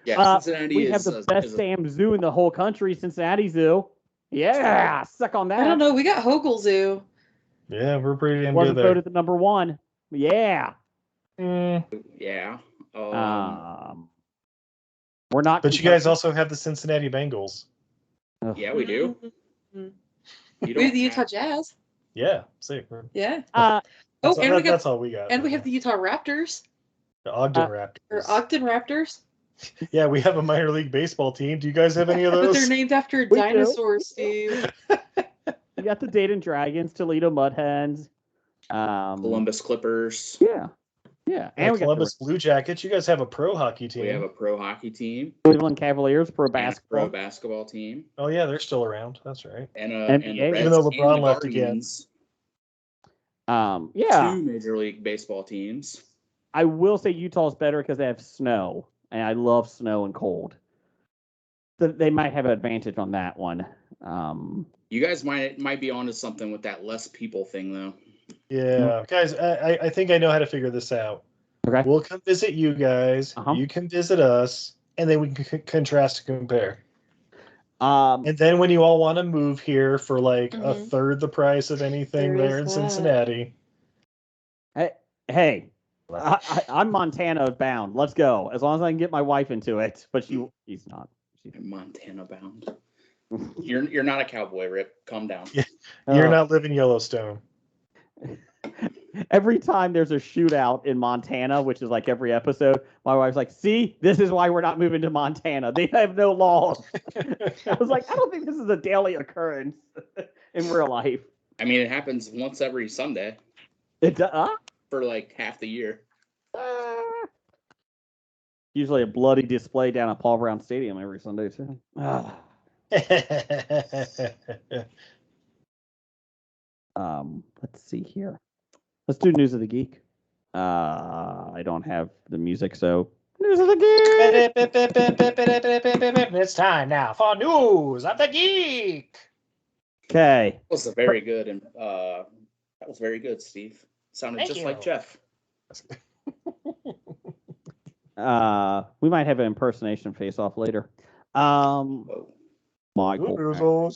Yeah, Cincinnati
we have the best damn zoo in the whole country, Cincinnati Zoo. Yeah, suck on that.
I don't know. We got Hogle Zoo.
Yeah, we're pretty damn
Wasn't
good there.
voted the number 1. Yeah.
Yeah.
We're not.
But you guys also have the Cincinnati Bengals.
Yeah, we do.
We have the Utah Jazz.
Yeah, see.
Yeah.
That's all we got.
And we have the Utah Raptors.
The Ogden Raptors.
Or Ogden Raptors.
Yeah, we have a minor league baseball team. Do you guys have any of those?
But they're named after dinosaurs, Steve.
You got the Dayton Dragons, Toledo Mud Hens,
Columbus Clippers.
Yeah.
And we Columbus Blue Jackets. You guys have a pro hockey team.
We have a pro hockey team.
Cleveland Cavaliers pro basketball.
Pro basketball team.
Oh yeah, they're still around. That's right.
And
even though LeBron left again.
Yeah.
2 Major League Baseball teams.
I will say Utah's better because they have snow, and I love snow and cold. They might have an advantage on that one.
You guys might be onto something with that less people thing, though.
Yeah, guys, I think I know how to figure this out.
Okay.
We'll come visit you guys. You can visit us, and then we can contrast and compare. And then when you all want to move here for like a third the price of anything there in Cincinnati.
Hey, I'm Montana bound. Let's go. As long as I can get my wife into it. But he's not. She's
Montana bound. You're not a cowboy, Rip. Calm down.
Yeah. You're not living Yellowstone.
Every time there's a shootout in Montana, which is like every episode, my wife's like, see, this is why we're not moving to Montana. They have no laws. I was like, I don't think this is a daily occurrence in real life.
I mean, it happens once every Sunday.
It does?
For like half the year.
Usually a bloody display down at Paul Brown Stadium every Sunday, too. Let's see here. Let's do News of the Geek. I don't have the music, so News of the Geek.
It's time now for News of the Geek.
Okay.
That was very good, and that was very good, Steve. Sounded
Thank
just
you.
Like Jeff.
We might have an impersonation face-off later. Michael. Michael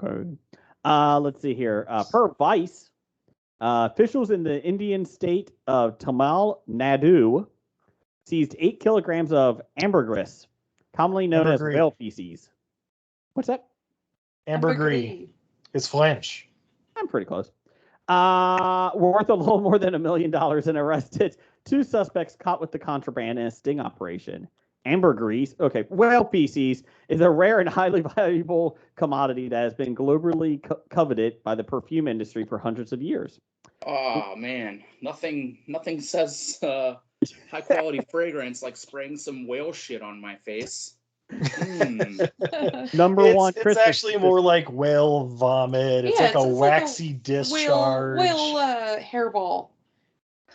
Caine. Let's see here. Per Vice, officials in the Indian state of Tamil Nadu seized 8 kilograms of ambergris commonly known as
Ambergris.
whale feces. What's that?
Ambergris. It's French.
I'm pretty close. Worth a little more than $1 million and arrested 2 suspects caught with the contraband in a sting operation. Ambergris, whale feces is a rare and highly valuable commodity that has been globally coveted by the perfume industry for hundreds of years.
Oh man, nothing says high quality fragrance like spraying some whale shit on my face.
Number one,
it's actually more like whale vomit. It's like a waxy discharge.
Whale hairball.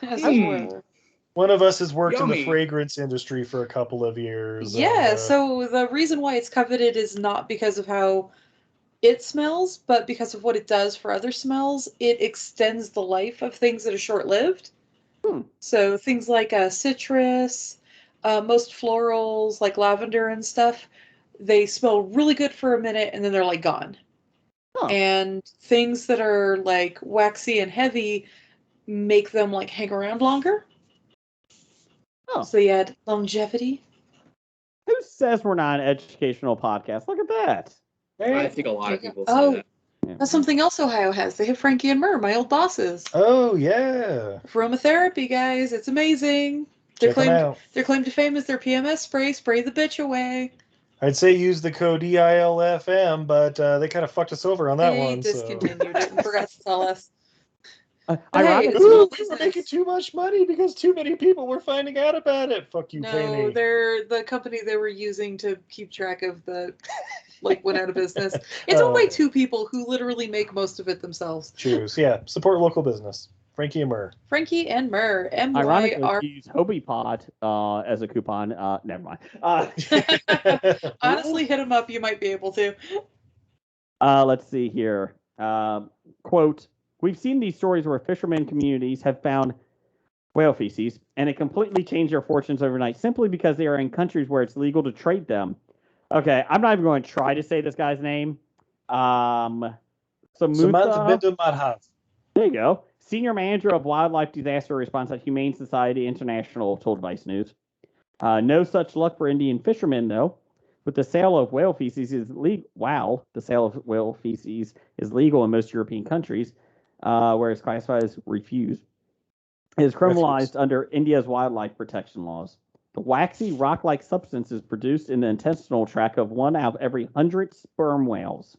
As it were.
One of us has worked in
Yummy.
the fragrance industry for a couple of years.
Yeah, so the reason why it's coveted is not because of how it smells, but because of what it does for other smells. It extends the life of things that are short-lived. So things like citrus, most florals like lavender and stuff, they smell really good for a minute and then they're like gone. And things that are like waxy and heavy make them like hang around longer. So you add longevity.
Who says we're not an educational podcast? Look at that.
I think a lot of people say that.
That's something else Ohio has. They have Frankie and Mur, my old bosses.
Oh, yeah.
Aromatherapy, guys. It's amazing. Their claim to fame is their PMS spray. Spray the bitch away.
I'd say use the code EILFM, but they kind of fucked us over on that one.
They discontinued it and forgot to tell us.
Ironically, we were making too much money because too many people were finding out about it. Fuck you,
No, they're the company they were using to keep track of the, went out of business. It's owned by 2 people who literally make most of it themselves.
Choose, yeah. Support local business. Frankie and Mur.
Frankie and Mur.
Ironically, if you use HobiePod as a coupon, never mind.
Honestly, hit them up. You might be able to.
Let's see here. Quote, we've seen these stories where fishermen communities have found whale feces, and it completely changed their fortunes overnight simply because they are in countries where it's legal to trade them. Okay, I'm not even going to try to say this guy's name. Samantha
Bindu Madhav.
There you go. Senior Manager of Wildlife Disaster Response at Humane Society International told Vice News. No such luck for Indian fishermen, though. But the sale of whale feces is legal. Wow, the sale of whale feces is legal in most European countries, where it's classified as refuse. It is criminalized under India's wildlife protection laws. The waxy, rock-like substance is produced in the intestinal tract of 1 out of every 100 sperm whales.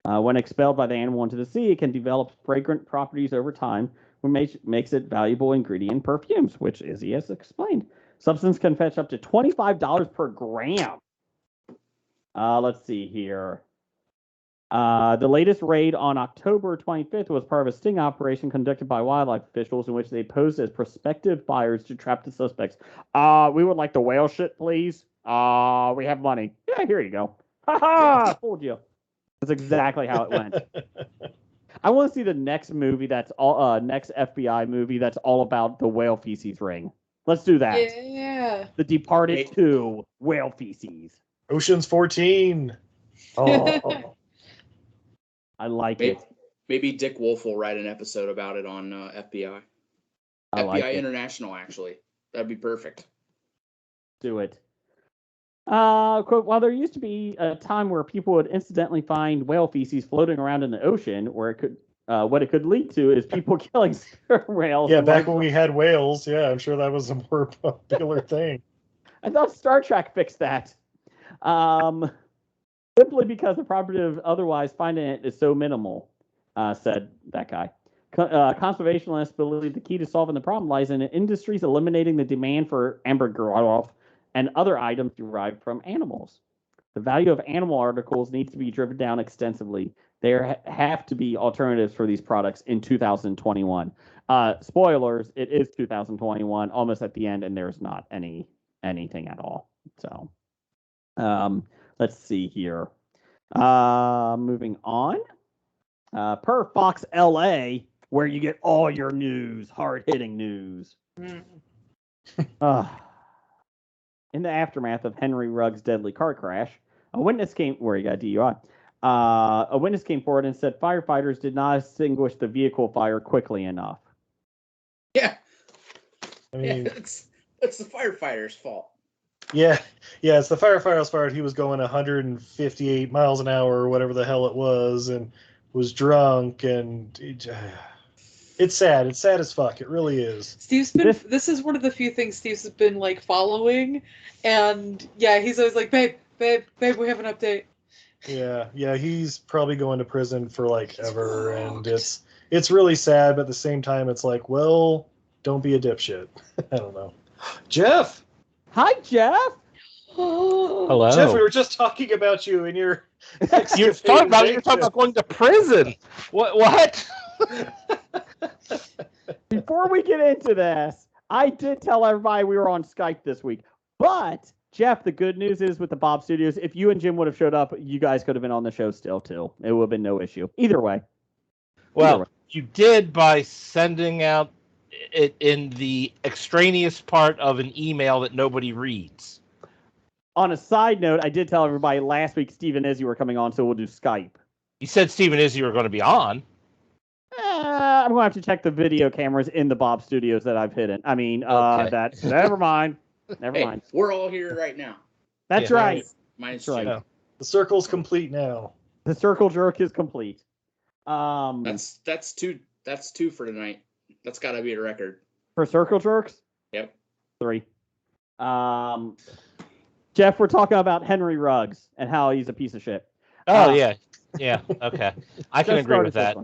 When expelled by the animal into the sea, it can develop fragrant properties over time, which makes it valuable ingredient in perfumes, which Izzy has explained. Substance can fetch up to $25 per gram. Let's see here. The latest raid on October 25th was part of a sting operation conducted by wildlife officials in which they posed as prospective buyers to trap the suspects. We would like the whale shit, please. We have money. Yeah, here you go. Ha ha! Fooled you. That's exactly how it went. I want to see the next movie next FBI movie that's all about the whale feces ring. Let's do that.
Yeah.
The Departed 2 whale feces.
Ocean's 14. Oh.
I like it.
Maybe Dick Wolf will write an episode about it on FBI.
I like
FBI
it.
International, actually. That'd be perfect.
Do it. Quote, while there used to be a time where people would incidentally find whale feces floating around in the ocean, where it could, what it could lead to is people killing sperm whales.
Yeah, back when we had whales, yeah, I'm sure that was a more popular thing.
I thought Star Trek fixed that. Simply because the probability of otherwise finding it is so minimal, said that guy. Conservationists believe the key to solving the problem lies in industries eliminating the demand for ambergris and other items derived from animals. The value of animal articles needs to be driven down extensively. There have to be alternatives for these products in 2021. Spoilers, it is 2021, almost at the end, and there's not anything at all. So, let's see here. Moving on. Per Fox LA, where you get all your news, hard-hitting news. In the aftermath of Henry Rugg's deadly car crash, a witness came where he got DUI. A witness came forward and said firefighters did not extinguish the vehicle fire quickly enough.
Yeah.
I mean,
it's the firefighters' fault.
Yeah, it's the firefighter was fired. He was going 158 miles an hour or whatever the hell it was, and was drunk, and it's sad. It's sad as fuck. It really is.
Steve's been. This is one of the few things Steve's been like following, and yeah, he's always like, babe, we have an update.
Yeah, he's probably going to prison for like ever, and it's really sad, but at the same time, it's like, well, don't be a dipshit. I don't know. Jeff.
Hi, Jeff.
Hello.
Jeff, we were just talking about you and your.
You're talking about going to prison. What?
Before we get into this, I did tell everybody we were on Skype this week. But, Jeff, the good news is with the Bob Studios, if you and Jim would have showed up, you guys could have been on the show still, too. It would have been no issue. Either way.
Well, you did by sending out it in the extraneous part of an email that nobody reads.
On a side note, I did tell everybody last week Steve and Izzy were coming on, so we'll do Skype.
You said Steve and Izzy were going to be on.
I'm going to have to check the video cameras in the Bob Studios that I've hidden. I mean,
Okay.
never mind. Never mind.
We're all here right now.
That's right.
Minus
That's right.
Jim.
The circle's complete now.
The circle jerk is complete.
That's two for tonight. That's got to be a record.
For circle jerks?
Yep.
3. Jeff, we're talking about Henry Ruggs and how he's a piece of shit.
Oh, yeah. Yeah, okay. I can agree with that.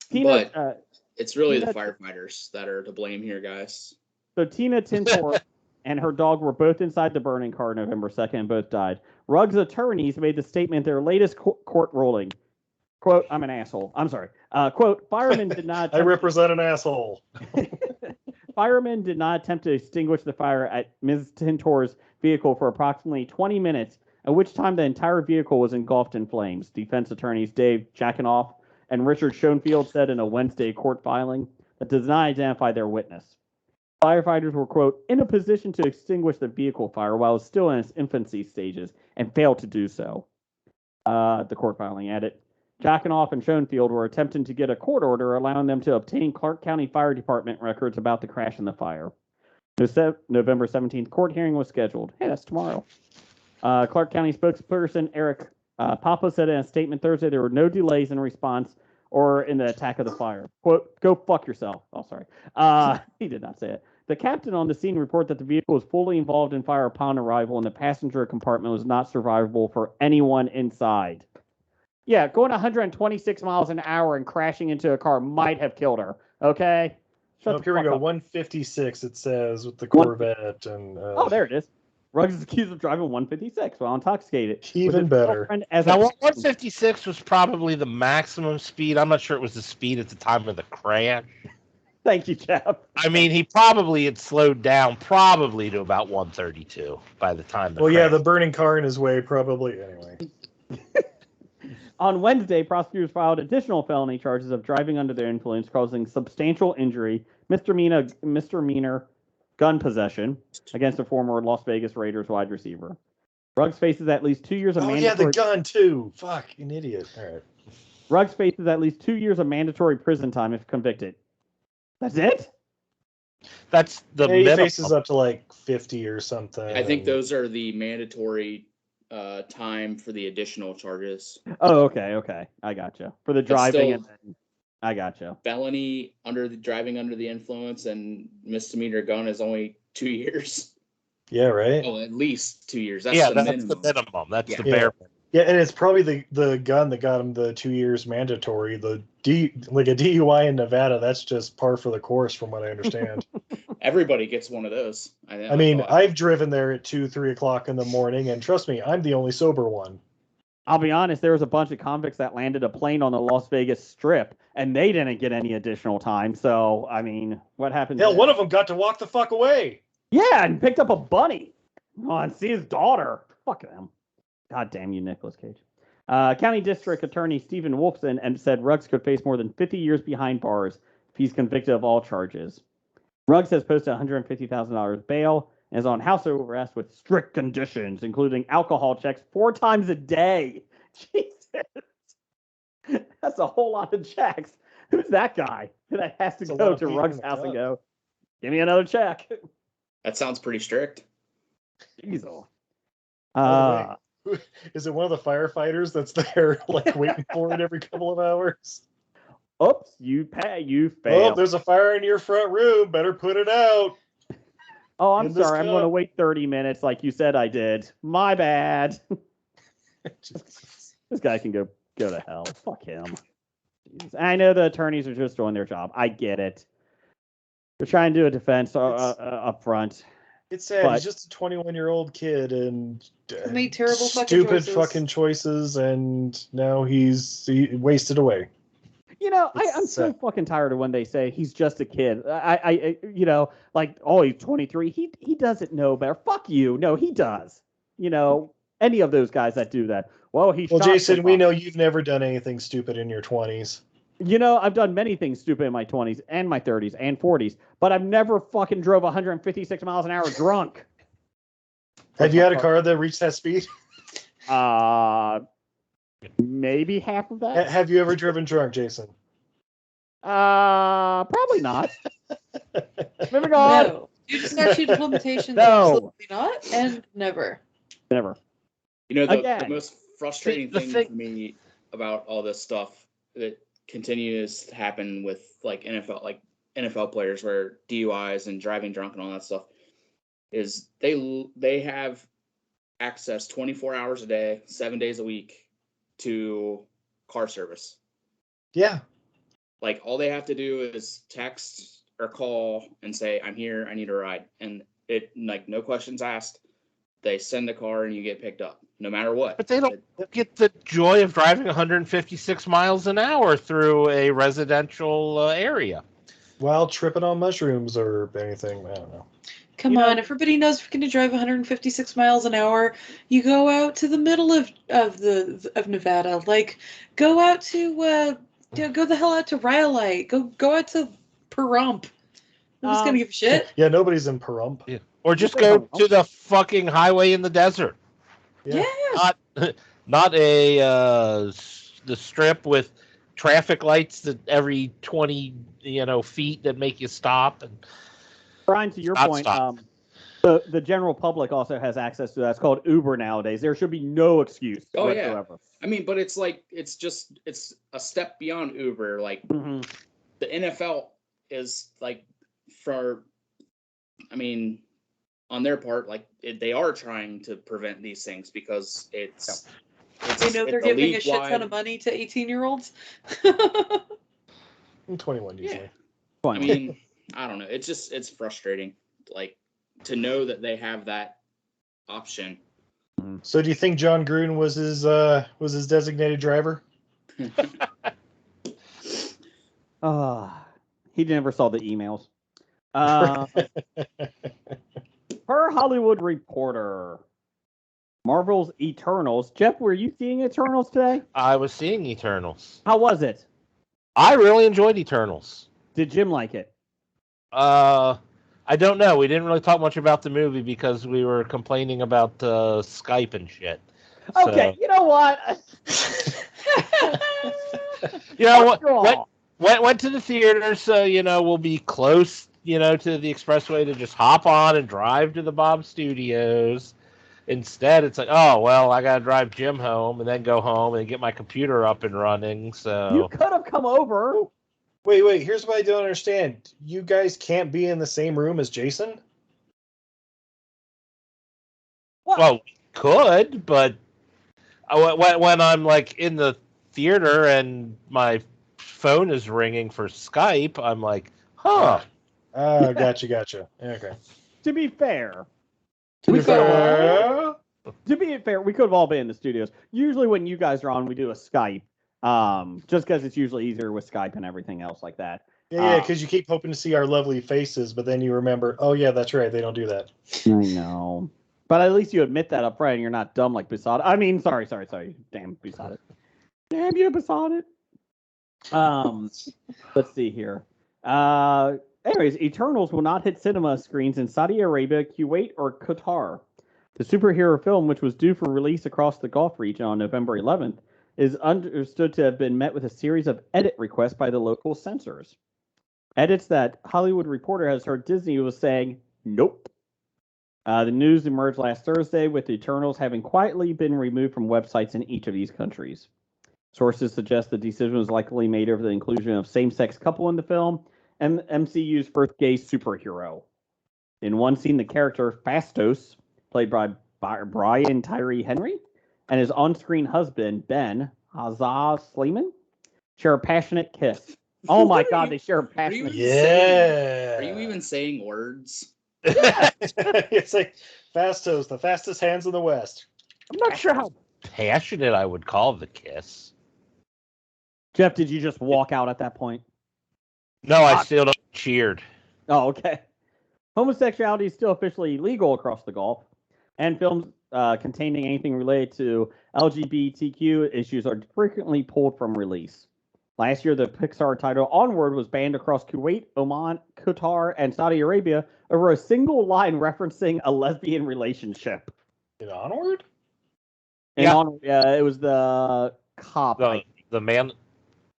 Tina,
It's really the
Tina-
firefighters that are to blame here, guys.
So Tina Tintor and her dog were both inside the burning car November 2nd and both died. Ruggs' attorneys made the statement their latest court ruling. Quote, I'm an asshole. I'm sorry. Quote, firemen did not...
I represent an asshole.
Firemen did not attempt to extinguish the fire at Ms. Tintor's vehicle for approximately 20 minutes, at which time the entire vehicle was engulfed in flames. Defense attorneys Dave Jackanoff and Richard Schoenfield said in a Wednesday court filing that does not identify their witness. Firefighters were, quote, in a position to extinguish the vehicle fire while it was still in its infancy stages and failed to do so. The court filing added. Jackanoff and Schoenfield were attempting to get a court order allowing them to obtain Clark County Fire Department records about the crash and the fire. The November 17th court hearing was scheduled. Hey, that's tomorrow. Clark County spokesperson Eric Papa said in a statement Thursday there were no delays in response or in the attack of the fire. Quote, go fuck yourself. Oh, sorry. He did not say it. The captain on the scene reported that the vehicle was fully involved in fire upon arrival and the passenger compartment was not survivable for anyone inside. Yeah, going 126 miles an hour and crashing into a car might have killed her. Okay?
Here we go. 156, it says, with the Corvette. And
oh, there it is. Ruggs is accused of driving 156 while intoxicated.
Even better.
Now, 156 was probably the maximum speed. I'm not sure it was the speed at the time of the crash.
Thank you, Jeff.
I mean, he probably had slowed down probably to about 132 by the time the crash.
Yeah, the burning car in his way, probably. Anyway.
On Wednesday, prosecutors filed additional felony charges of driving under the influence, causing substantial injury, misdemeanor gun possession against a former Las Vegas Raiders wide receiver. Ruggs faces at least 2 years of mandatory...
yeah, the gun, too. Fuck, an idiot. All right.
Ruggs faces at least 2 years of mandatory prison time if convicted. That's it?
That's the
he
minimum.
faces up to like 50 or something.
I think those are the mandatory time for the additional charges.
Oh, okay. I gotcha. For the driving, and then I gotcha.
Felony driving under the influence and misdemeanor gun is only 2 years.
Yeah, right.
Oh, at least 2 years. That's
That's
the
the minimum. That's the bare minimum.
Yeah, and it's probably the gun that got him the 2 years mandatory. Like a DUI in Nevada, that's just par for the course, from what I understand.
Everybody gets one of those.
I mean, I've driven there at 2-3 o'clock in the morning, and trust me, I'm the only sober one.
I'll be honest, there was a bunch of convicts that landed a plane on the Las Vegas Strip, and they didn't get any additional time. So, I mean, what happened?
Hell, one of them got to walk the fuck away.
Yeah, and picked up a bunny. Oh, and see his daughter. Fuck them. God damn you, Nicolas Cage. County District Attorney Stephen Wolfson and said Ruggs could face more than 50 years behind bars if he's convicted of all charges. Ruggs has posted $150,000 bail and is on house arrest with strict conditions, including alcohol checks 4 times a day. Jesus. That's a whole lot of checks. Who's that guy that has to go to Ruggs' house and go, give me another check?
That sounds pretty strict.
Diesel.
By the way, is it one of the firefighters that's there, like waiting for it every couple of hours?
Oops, you
Oh,
failed.
there's a fire in your front room. Better put it out.
Oh, I'm
in this
sorry. I'm going to
cup.
wait 30 minutes like you said I did. My bad. This guy can go to hell. Fuck him. Jesus. I know the attorneys are just doing their job. I get it. They're trying to do a defense up front.
It's sad.
But-
He's just a 21-year-old kid and
Made terrible fucking
stupid
choices.
fucking choices, and now he's wasted away.
You know,
It's
I'm so
sad.
fucking tired of when they say he's just a kid. You know, like, oh, he's 23. He doesn't know better. Fuck you. No, he does. You know, any of those guys that do that. Well,
Well, Jason, we know you've never done anything stupid in your 20s.
You know, I've done many things stupid in my 20s and my 30s and 40s, but I've never fucking drove 156 miles an hour drunk.
Have you had a car that reached that speed?
Maybe half of that.
Have you ever driven drunk, Jason?
Probably not. Moving on.
No. Due to statute of limitations,
No.
absolutely not, and never.
Never.
You know, the
Again,
most frustrating
the
thing
thing-
for me about all this stuff that continues to happen with like NFL players where DUIs and driving drunk and all that stuff is they have access 24 hours a day, 7 days a week to car service.
Yeah.
Like all they have to do is text or call and say, I'm here, I need a ride. And it like no questions asked. They send a car and you get picked up no matter what.
But they don't get the joy of driving 156 miles an hour through a residential area.
While tripping on mushrooms or anything. I don't know.
Come on, everybody knows if you're going to drive 156 miles an hour, you go out to the middle of Nevada. Like, go out to go the hell out to Rhyolite. Go out to Pahrump. Nobody's going to give a shit.
Yeah, nobody's in Pahrump.
Yeah. Or just go to the fucking highway in the desert.
Yeah.
Not the strip with traffic lights that every 20 feet that make you stop. And
Brian, to your point, the general public also has access to that. It's called Uber nowadays. There should be no excuse whatsoever.
I mean, but it's like it's a step beyond Uber. Like
Mm-hmm.
the NFL is like on their part, like they are trying to prevent these things because it's
They know they're giving a shit ton of money to 18-year-olds.
I'm 21 usually.
Yeah. I mean, I don't know. It's frustrating, like to know that they have that option.
So, do you think John Gruden was his designated driver?
He never saw the emails. Per Hollywood Reporter, Marvel's Eternals. Jeff, were you seeing Eternals today?
I was seeing Eternals.
How was it?
I really enjoyed Eternals.
Did Jim like it?
I don't know. We didn't really talk much about the movie because we were complaining about Skype and shit.
Okay,
So,
you know what?
Went to the theater, so we'll be close, to the expressway to just hop on and drive to the Bob Studios. Instead, it's like, oh well, I gotta drive Jim home and then go home and get my computer up and running. So
you could have come over.
Wait. Here's what I don't understand. You guys can't be in the same room as Jason?
What?
Well, we could, but when I'm like in the theater and my phone is ringing for Skype, I'm like, huh.
Gotcha. Okay.
To be fair,
To be fair,
we could have all been in the studios. Usually when you guys are on, we do a Skype. Just because it's usually easier with Skype and everything else like that.
yeah, because you keep hoping to see our lovely faces, but then you remember, oh yeah, that's right, they don't do that.
I know. But at least you admit that up front and you're not dumb like Besotted. I mean, sorry. Damn, Besotted. Damn you, Besotted. Let's see here. Anyways, Eternals will not hit cinema screens in Saudi Arabia, Kuwait, or Qatar. The superhero film, which was due for release across the Gulf region on November 11th, is understood to have been met with a series of edit requests by the local censors. Edits that Hollywood Reporter has heard Disney was saying, nope. The news emerged last Thursday with the Eternals having quietly been removed from websites in each of these countries. Sources suggest the decision was likely made over the inclusion of same-sex couple in the film and MCU's first gay superhero. In one scene, the character Phastos, played by Brian Tyree Henry, and his on-screen husband, Ben Hazza Sleeman, share a passionate kiss. Oh my God, they share a passionate kiss.
Yeah.
Are you even saying words?
It's like Fastos, the fastest hands in the West.
I'm not sure how passionate I would call the kiss.
Jeff, did you just walk out at that point?
No, I still don't cheered.
Oh, okay. Homosexuality is still officially legal across the Gulf, and films containing anything related to LGBTQ issues are frequently pulled from release. Last year, the Pixar title Onward was banned across Kuwait, Oman, Qatar, and Saudi Arabia over a single line referencing a lesbian relationship.
In Onward?
Yeah. It was the cop.
The man.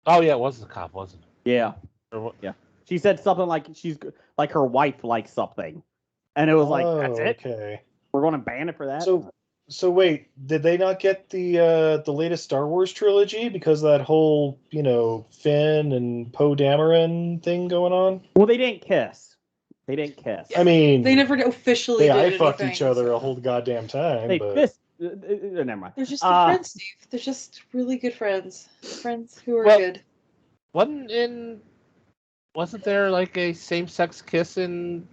Oh yeah, it was the cop, wasn't it?
Yeah. Yeah. She said something like she's like her wife likes something, and it was like, that's it.
Okay.
We're going to ban it for that.
So wait, did they not get the latest Star Wars trilogy because of that whole Finn and Poe Dameron thing going on?
Well, they didn't kiss.
I mean,
They never officially.
they
did
fucked
anything,
each other
so.
a whole goddamn time.
They
but...
fist. Never mind.
They're just good friends, Steve. They're just really good friends. Friends who are good.
Wasn't there like a same-sex kiss in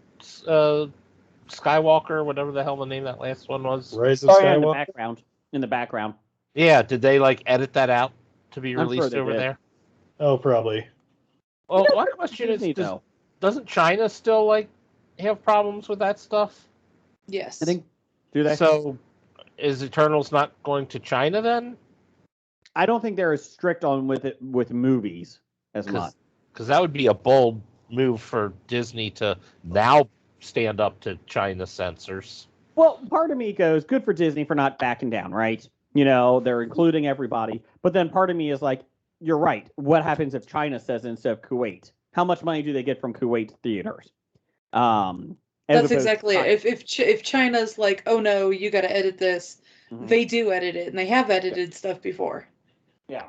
Skywalker, whatever the hell the name of that last one was?
Rise of
Yeah,
Skywalker.
in the background.
Yeah, did they like edit that out to be
I'm sure
released
they
over
did.
there?
Oh, probably.
Well, my question is, doesn't China still like have problems with that stuff?
Yes.
I think. Do they?
So, is Eternals not going to China then?
I don't think they're as strict on with movies as much.
Because that would be a bold move for Disney to now stand up to China censors.
Well, part of me goes, good for Disney for not backing down, right? They're including everybody. But then part of me is like, you're right. What happens if China says it instead of Kuwait? How much money do they get from Kuwait theaters?
That's exactly it. If China's like, oh no, you got to edit this, they do edit it, and they have edited stuff before.
Yeah.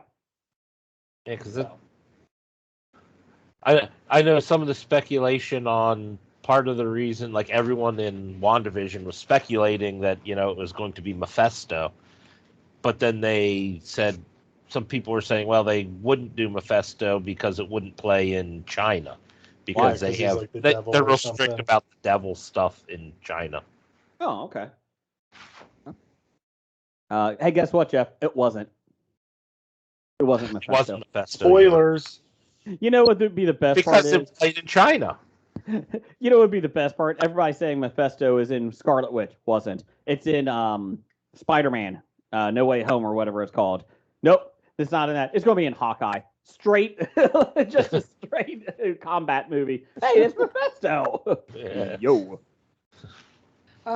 Yeah, because I know some of the speculation on part of the reason, like everyone in WandaVision was speculating that, it was going to be Mephisto. But then they said, some people were saying, well, they wouldn't do Mephisto because it wouldn't play in China. Because
Why? 'Cause he's like the devil
they're
or
real
something?
strict about the devil stuff in China.
Oh, okay. Hey, guess what, Jeff? It wasn't. It wasn't Mephisto.
It wasn't Mephisto.
Spoilers.
You know what would be the best part
Because
is?
it played in China.
You know what would be the best part? Everybody saying Mephisto is in Scarlet Witch. Wasn't. It's in Spider-Man, No Way Home or whatever it's called. Nope, it's not in that. It's going to be in Hawkeye. Straight, just a straight combat movie. Hey, it's Mephisto.
Yeah.
Yo.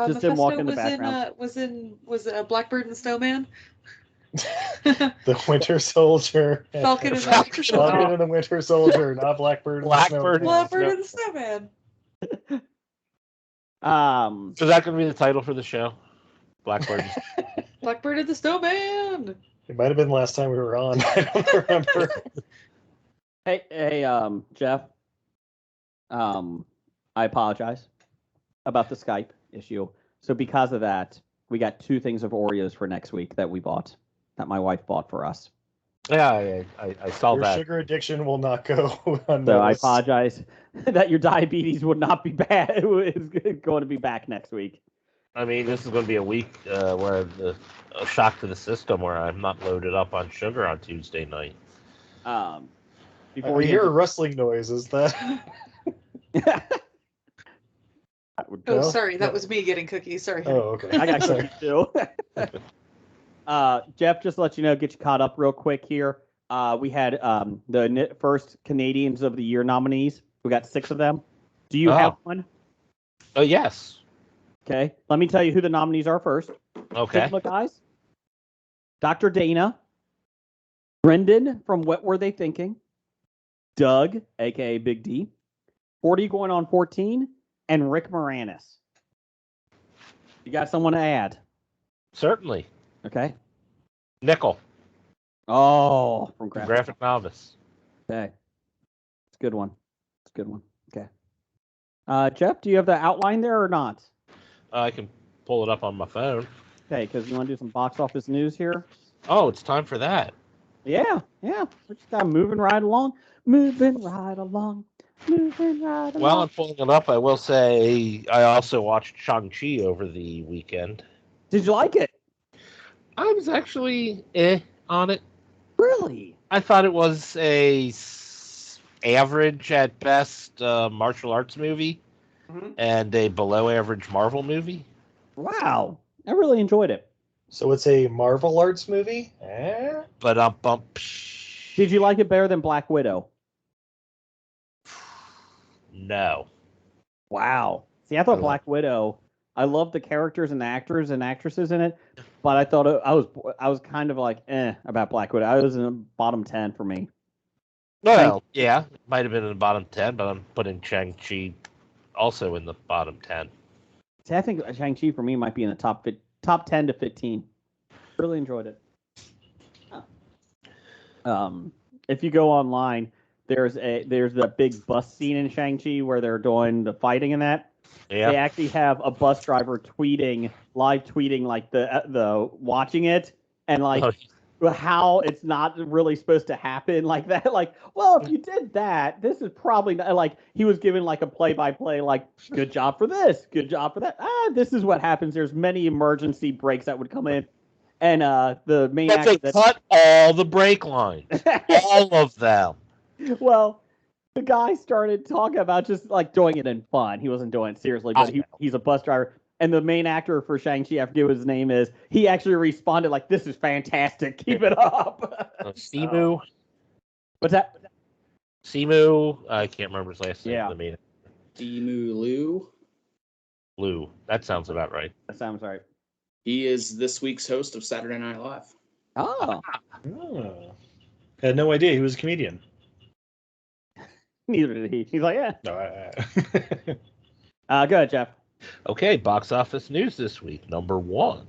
Just him
Mephisto
walking in the background.
was it Blackbird and Snowman?
The Winter Soldier.
Falcon and the Winter Soldier.
Falcon and the Winter Soldier, not Blackbird.
Blackbird.
Blackbird and the Snowman.
So is that going to be the title for the show? Blackbird.
Blackbird and the Snowman.
It might have been the last time we were on. I don't remember.
Hey, Jeff. I apologize about the Skype issue. So because of that, we got 2 things of Oreos for next week that we bought, that my wife bought for us.
Yeah, I saw
Your
that.
sugar addiction will not go unnoticed.
So I apologize that your diabetes would not be bad. It's going to be back next week.
I mean, this is going to be a week where a shock to the system where I'm not loaded up on sugar on Tuesday night.
Before
we hear a rustling noise. Is that?
Oh, sorry, that was me getting cookies. Sorry.
Oh, okay.
I got cookies too. Jeff, just to let you know, get you caught up real quick here. We had the first Canadians of the Year nominees. We got 6 of them. Do you have one?
Oh, yes.
Okay. Let me tell you who the nominees are first.
Okay.
Take a look, guys. Dr. Dana. Brendan from What Were They Thinking? Doug, a.k.a. Big D. 40 going on 14. And Rick Moranis. You got someone to add?
Certainly.
Okay.
Nickel
Oh, from
from
Graphic.
Graphic Novice.
Okay. It's a good one. It's a good one. Okay. Jeff, do you have the outline there or not?
I can pull it up on my phone.
Okay, because you want to do some box office news here?
Oh, it's time for that.
Yeah. We're just kind of moving right along. Moving right along. Moving right along.
While I'm pulling it up, I will say I also watched Shang-Chi over the weekend.
Did you like it?
I was actually on it.
Really?
I thought it was a average at best martial arts movie and a below average Marvel movie.
Wow. I really enjoyed it.
So it's a Marvel Arts movie?
But
Did you like it better than Black Widow?
No.
Wow. See, I thought Black Widow. I love the characters and the actors and actresses in it, but I thought I was kind of like about Black Widow. I was in the bottom 10 for me.
Well, yeah, it might have been in the bottom 10, but I'm putting Shang-Chi also in the bottom 10.
See, I think Shang-Chi for me might be in the top 10 to 15. Really enjoyed it. If you go online, there's that big bus scene in Shang-Chi where they're doing the fighting and that.
Yeah.
They actually have a bus driver live tweeting like the watching it and like how it's not really supposed to happen like that. Like, well, if you did that, this is probably not like he was given like a play-by-play, like, good job for this, good job for that. This is what happens. There's many emergency breaks that would come in. And the main
But
actor
they cut all the brake lines. All of them.
Well, the guy started talking about just like doing it in fun. He wasn't doing it seriously, but he's a bus driver. And the main actor for Shang-Chi, I forget what his name is, he actually responded like, "This is fantastic. Keep it up."
Simu.
What's that?
Simu. I can't remember his last name.
Yeah.
Simu
Lou. That sounds about right.
That sounds right.
He is this week's host of Saturday Night Live.
Oh.
I had no idea he was a comedian.
Neither did he. He's like, yeah.
No,
Go ahead, Jeff.
Okay, box office news this week. Number 1,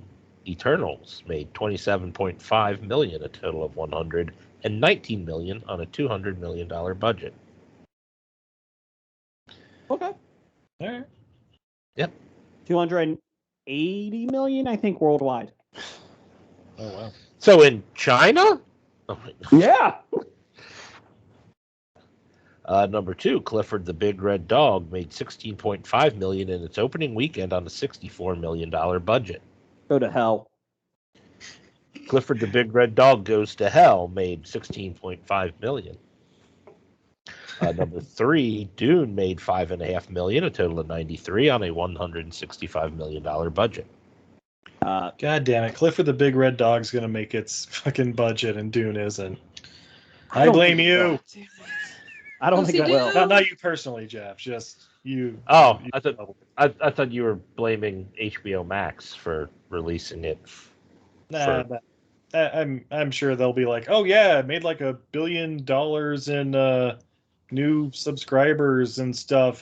Eternals made $27.5 million, a total of $119 million on a $200 million budget.
Okay.
All right.
Yep.
280 million, I think, worldwide.
Oh wow.
So in China? Oh,
yeah.
Number 2, Clifford the Big Red Dog made $16.5 million in its opening weekend on a $64 million budget.
Go to hell.
Clifford the Big Red Dog Goes to Hell made $16.5 million. Number 3, Dune made $5.5 million, a total of $93 on a $165 million budget.
God damn it! Clifford the Big Red Dog's gonna make its fucking budget, and Dune isn't. I blame you.
I don't think it will.
Not you personally, Jeff. Just you.
Oh, I thought you were blaming HBO Max for releasing it.
Nah, I'm sure they'll be like, oh yeah, it made like $1 billion in new subscribers and stuff.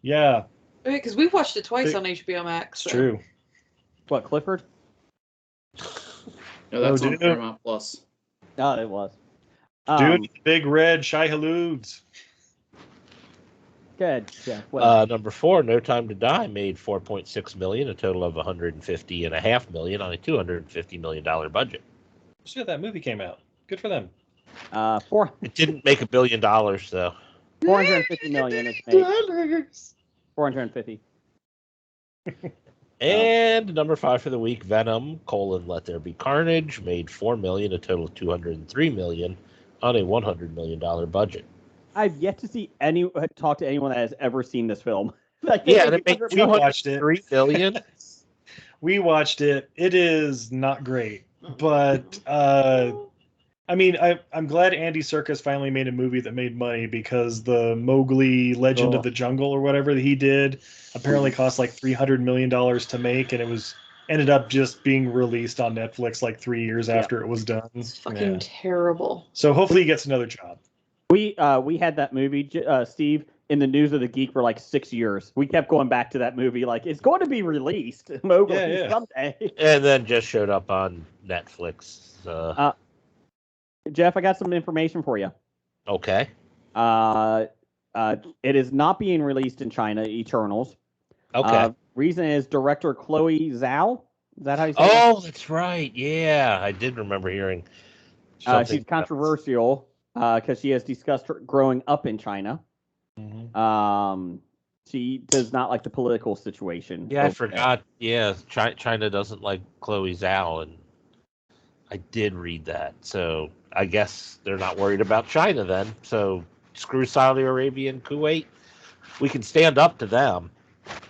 Yeah.
Because we watched it twice on HBO Max.
It's true.
What, Clifford?
No, that's on Paramount Plus.
No, it was.
Dude, Big Red Shai-Halud.
Good. Yeah.
Number 4, No Time to Die made $4.6 million, a total of $150.5 million on a $250 million budget.
Shit, that movie came out. Good for them.
It didn't make $1 billion though.
450 million. It's made. 450.
And number 5 for the week, Venom: Let There Be Carnage made $4 million, a total of $203 million on a $100 million budget.
I've yet to talk to anyone that has ever seen this film.
Like, yeah, and it made
$203
million.
We watched it. It is not great, but I mean, I'm glad Andy Serkis finally made a movie that made money, because the Mowgli Legend of the Jungle or whatever that he did apparently cost like $300 million to make, and it ended up just being released on Netflix like 3 years after it was done.
It's fucking terrible.
So hopefully he gets another job.
We had that movie, Steve, in the news of the geek for like 6 years. We kept going back to that movie, like it's going to be released Mowgli someday.
And then just showed up on Netflix.
Jeff, I got some information for you.
Okay.
It is not being released in China. Eternals.
Okay.
Reason is director Chloe Zhao. Is that how you say it?
Oh, that's right. Yeah, I did remember hearing.
She's controversial because she has discussed growing up in China.
Mhm.
She does not like the political situation.
Yeah, I forgot. Yeah, China doesn't like Chloe Zhao, and I did read that. So I guess they're not worried about China then. So screw Saudi Arabia and Kuwait. We can stand up to them.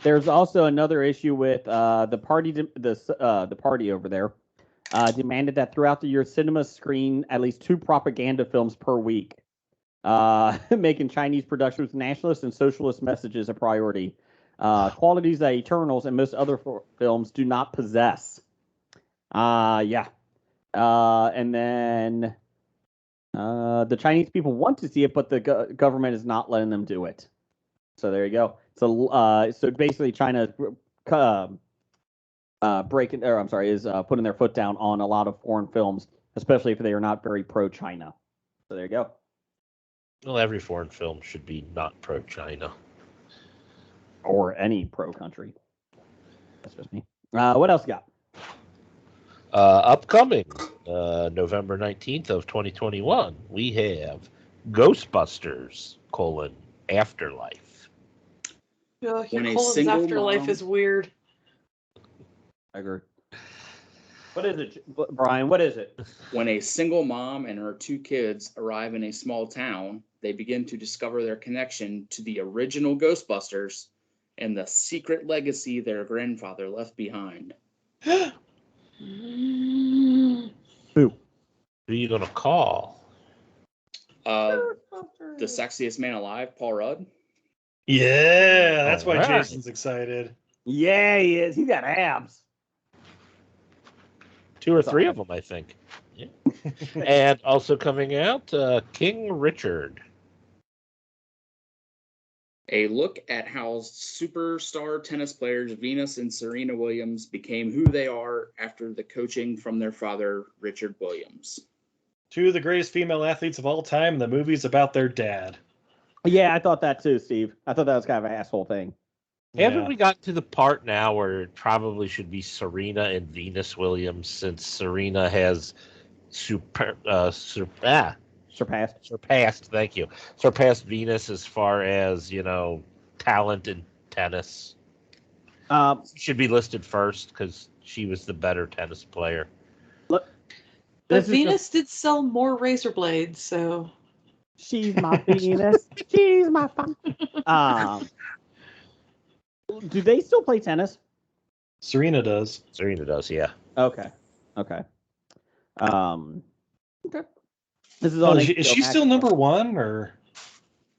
There's also another issue with the party over there demanded that throughout the year cinemas screen at least 2 propaganda films per week, making Chinese productions with nationalist and socialist messages a priority. Qualities that Eternals and most other films do not possess. And then the Chinese people want to see it, but the government is not letting them do it. So there you go. So basically, China is putting their foot down on a lot of foreign films, especially if they are not very pro-China. So there you go.
Well, every foreign film should be not pro-China.
Or any pro-country. That's just me. What else you got?
Upcoming November 19th of 2021, we have Ghostbusters, Afterlife.
Your
When a
colon's
single
afterlife
mom-
is weird.
I agree. What is it, Brian? What is it?
When a single mom and her 2 kids arrive in a small town, they begin to discover their connection to the original Ghostbusters and the secret legacy their grandfather left behind.
Who?
Who are you going to call?
The sexiest man alive, Paul Rudd.
Yeah, that's why
Alright.
Jason's excited.
Yeah, he is. He's got abs.
2 or 3 of them, I think. Yeah. And also coming out, King Richard.
A look at how superstar tennis players Venus and Serena Williams became who they are after the coaching from their father, Richard Williams.
2 of the greatest female athletes of all time. The movie's about their dad.
Yeah, I thought that too, Steve. I thought that was kind of an asshole thing.
Haven't we gotten to the part now where it probably should be Serena and Venus Williams, since Serena has surpassed Venus as far as, talent in tennis? Should be listed first because she was the better tennis player.
Look,
But Venus did sell more razor blades, so
she's my Venus. She's my fun. Do they still play tennis?
Serena does.
Serena does, yeah.
Okay. Okay. This is on.
Is she still number 1 or?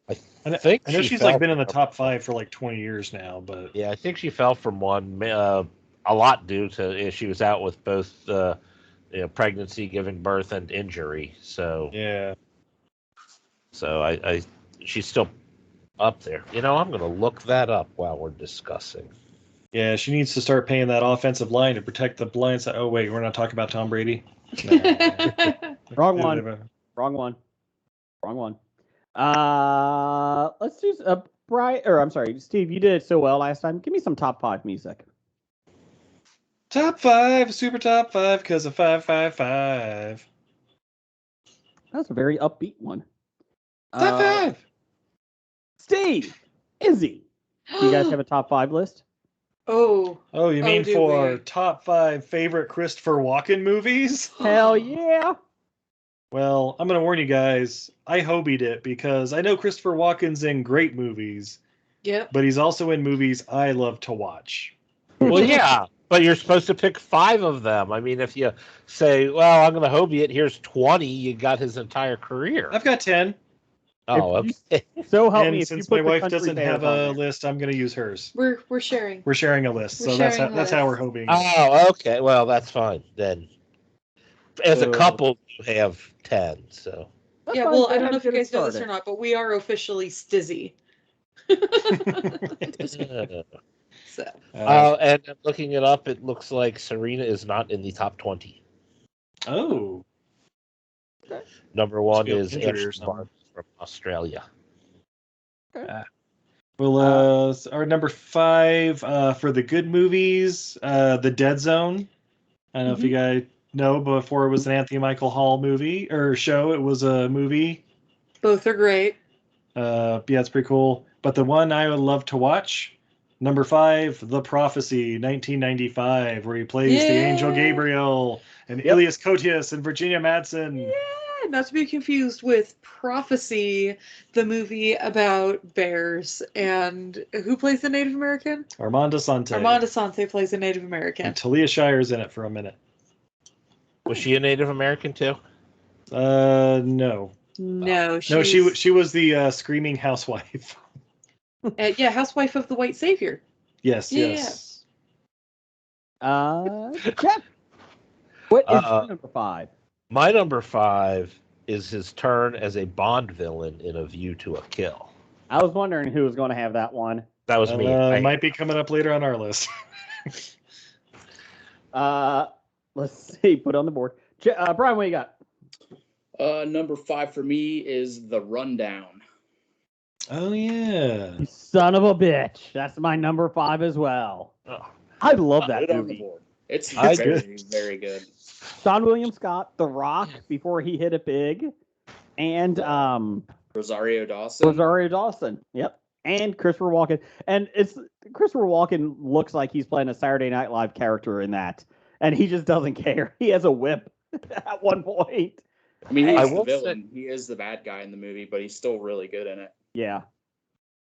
I
know she's been in the top 5 for like 20 years now, but
yeah, I think she fell from 1 a lot due to she was out with both pregnancy, giving birth, and injury. So
yeah.
So she's still up there. I'm going to look that up while we're discussing.
Yeah, she needs to start paying that offensive line to protect the blind side. Oh wait, we're not talking about Tom Brady.
Wrong one. Let's do Brian, or I'm sorry, Steve. You did it so well last time. Give me some top 5 music.
Top 5, super top 5, because of 555.
That's a very upbeat one.
Top 5.
Steve, Izzy, do you guys have a top 5 list?
Oh, you mean
do
for
we?
top 5 favorite Christopher Walken movies?
Hell yeah!
Well, I'm going to warn you guys, I hobied it because I know Christopher Walken's in great movies,
Yep.
but he's also in movies I love to watch.
Well, yeah, but you're supposed to pick 5 of them. I mean, if you say, well, I'm going to hobie it, here's 20, you got his entire career.
I've got 10.
Oh, okay.
So help me
And
if you
since
put
my
the
wife
country
doesn't
fairs
have
on
a
there.
list, I'm going to use hers.
We're sharing.
We're sharing a list,
We're
so that's
sharing a
how we're
list.
hoping.
Oh, okay. Well, that's fine then. As a
So-
couple, you have 10. So
That's
Yeah,
fine,
well,
go
I don't
ahead
know
and
if you
get it
guys know this or
started.
not, but we are officially Stizzy. So
And I'm looking it up. It looks like Serena is not in the top 20.
Oh,
Number one
be an
is
injury or
Ashley
something.
Barnes from Australia.
well, our number 5 for the good movies, The Dead Zone. I don't know if you guys know, before it was an Anthony Michael Hall movie or show, it was a movie.
both are great.
Yeah, it's pretty cool. But the one I would love to watch, number 5, The Prophecy, 1995, where he plays the Angel
Yeah.
Gabriel and
Yep.
Ilias Koteas and Virginia Madsen.
Yeah, not to be confused with Prophecy, the movie about bears. And who plays the Native American?
Armand Asante.
Armand Asante plays the Native American.
And Talia Shire's in it for a minute.
Was she a Native American too?
No.
No,
No, she was the screaming housewife.
yeah, housewife of the White Savior.
Yes,
Yeah.
yes.
Jeff, what is your number 5?
My number 5 is his turn as a Bond villain in A View to a Kill.
I was wondering who was going to have that one.
That was me.
Might be coming up later on our list.
Let's see. Put on the board. Brian, what you got?
Number 5 for me is The Rundown.
Oh yeah.
You son of a bitch. That's my number 5 as well.
Oh.
I love
Put
that
it on the
movie.
board. It's
That's
very,
good.
very good.
Sean William Scott, The Rock, before he hit it big, and
Rosario Dawson.
Yep, and Christopher Walken. And it's Christopher Walken looks like he's playing a Saturday Night Live character in that, and he just doesn't care. He has a whip at one point.
I mean,
I
he's the
will
villain. He is the bad guy in the movie, but he's still really good in it.
Yeah.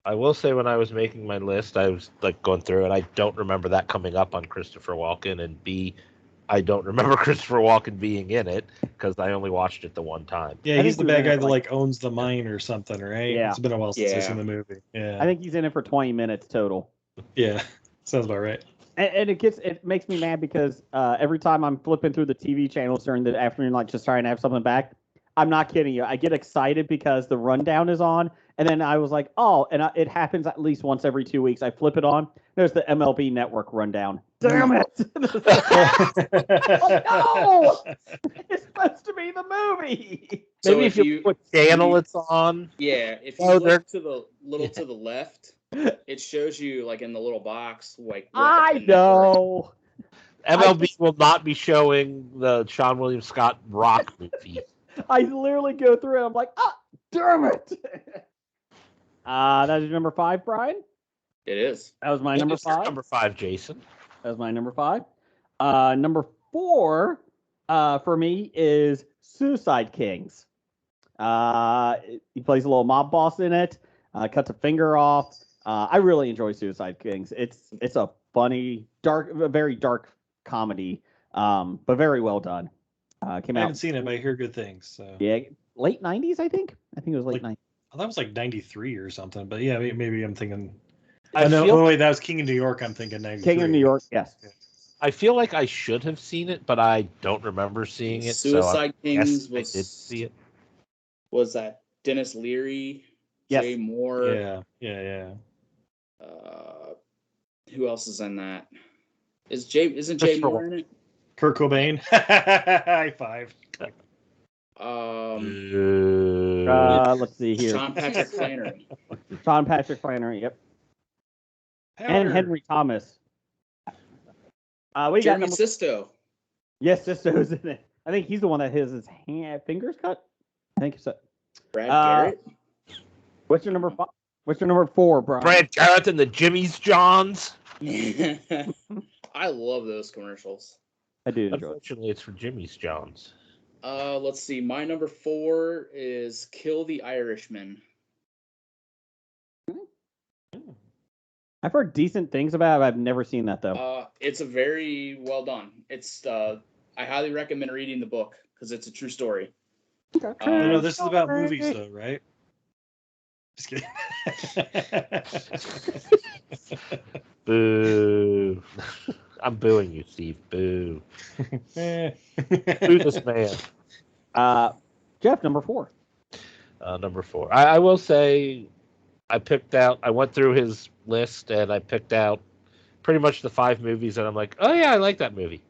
I will say, when I was making my list, I was like going through it. I don't remember that coming up on Christopher Walken, and B, I don't remember Christopher Walken being in it because I only watched it the one time.
Yeah,
I
he's
think
the
he was
bad
in
guy
it,
that
like-
owns the mine or something, right?
Yeah.
It's been a while since I've
Yeah.
seen the movie. Yeah.
I think he's in it for 20 minutes total.
Yeah. Sounds about right.
And it makes me mad because every time I'm flipping through the TV channels during the afternoon, like just trying to have something back, I'm not kidding you. I get excited because the rundown is on, and then I was like, oh, and it happens at least once every 2 weeks. I flip it on. There's the MLB Network rundown. Damn it! Oh, no! It's supposed to be the movie.
So
Maybe if you what channel it's on.
Yeah, if you
Oh,
look to the to the left, it shows you like in the little box, like what
I
the network-
know.
MLB will not be showing the Sean William Scott Rock movie.
I literally go through it. I'm like, ah, damn it. That is your number 5, Brian.
It is.
That was my number
It's your
5.
Number 5, Jason.
That was my number 5. Number 4 for me is Suicide Kings. He plays a little mob boss in it. Cuts a finger off. I really enjoy Suicide Kings. It's a funny, very dark comedy, but very well done. Came
I
out.
haven't seen it, but I hear good things. So.
Yeah, late 90s, I think. I think it was late 90s.
Oh, that was like 93 or something. But yeah, maybe I'm thinking.
I
no,
feel-
wait, that was King of New York. I'm thinking 93.
King of New York, yes.
I feel like I should have seen it, but I don't remember seeing it.
Suicide Kings
I did
was
see it.
was that Dennis Leary,
Yes.
Jay Moore.
Yeah.
Who else is in that? Isn't Jay
Christopher
Moore in it?
Kurt Cobain. High five.
Let's see here.
Sean Patrick Flannery.
Sean Patrick Flannery, yep. And Henry Thomas. We got
Jeremy
number...
Sisto.
Yes, Sisto's in it. I think he's the one that has his fingers cut. I think so.
Brad Garrett.
What's your number 5? What's your number 4, Brian?
Brad Garrett and the Jimmy's Johns.
I love those commercials.
I do enjoy it.
Unfortunately, it's for Jimmy's Johns.
Let's see. My number 4 is Kill the Irishman.
I've heard decent things about it. I've never seen that though.
It's a very well done. It's I highly recommend reading the book because it's a true story.
No, this is about movies, though, right? Just kidding.
Boo. I'm booing you, Steve. Boo. Boo this man.
Jeff, number 4.
Number 4. I will say I went through his list and I picked out pretty much the 5 movies that I'm like, oh yeah, I like that movie.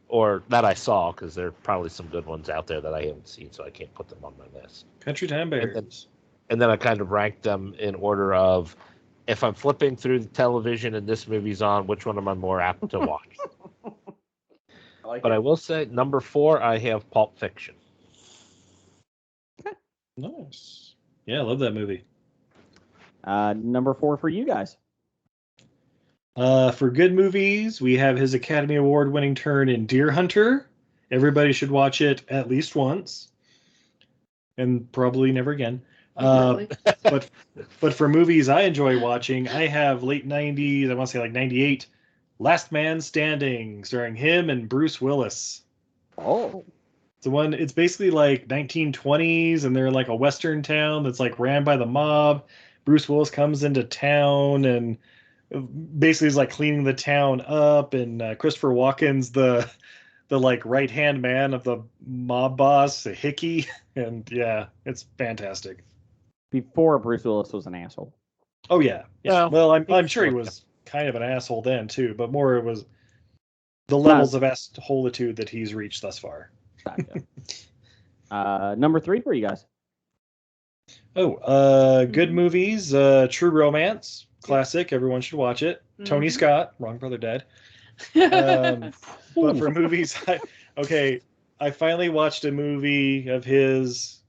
Or that I saw, because there are probably some good ones out there that I haven't seen, so I can't put them on my list.
Country Time Bears.
And then I kind of ranked them in order of, if I'm flipping through the television and this movie's on, which one am I more apt to watch? I will say, number 4, I have Pulp Fiction.
Nice. Yeah, I love that movie.
Number 4 for you guys.
For good movies, we have his Academy Award-winning turn in Deer Hunter. Everybody should watch it at least once, and probably never again. But for movies I enjoy watching, I have late 90s, I want to say like 98, Last Man Standing, starring him and Bruce Willis.
Oh.
It's basically like 1920s, and they're in like a western town that's like ran by the mob. Bruce Willis comes into town and basically is like cleaning the town up, and Christopher Walken's the like right hand man of the mob boss, Hickey, and yeah, it's fantastic.
Before Bruce Willis was an asshole.
Oh yeah.
Yeah.
Well, I'm sure he was kind of an asshole then too, but more it was the levels of assholitude that he's reached thus far.
Gotcha. Number 3 for you guys.
Good movies. True Romance, classic. Everyone should watch it. Tony Scott, wrong brother dead. But for movies, I finally watched a movie of his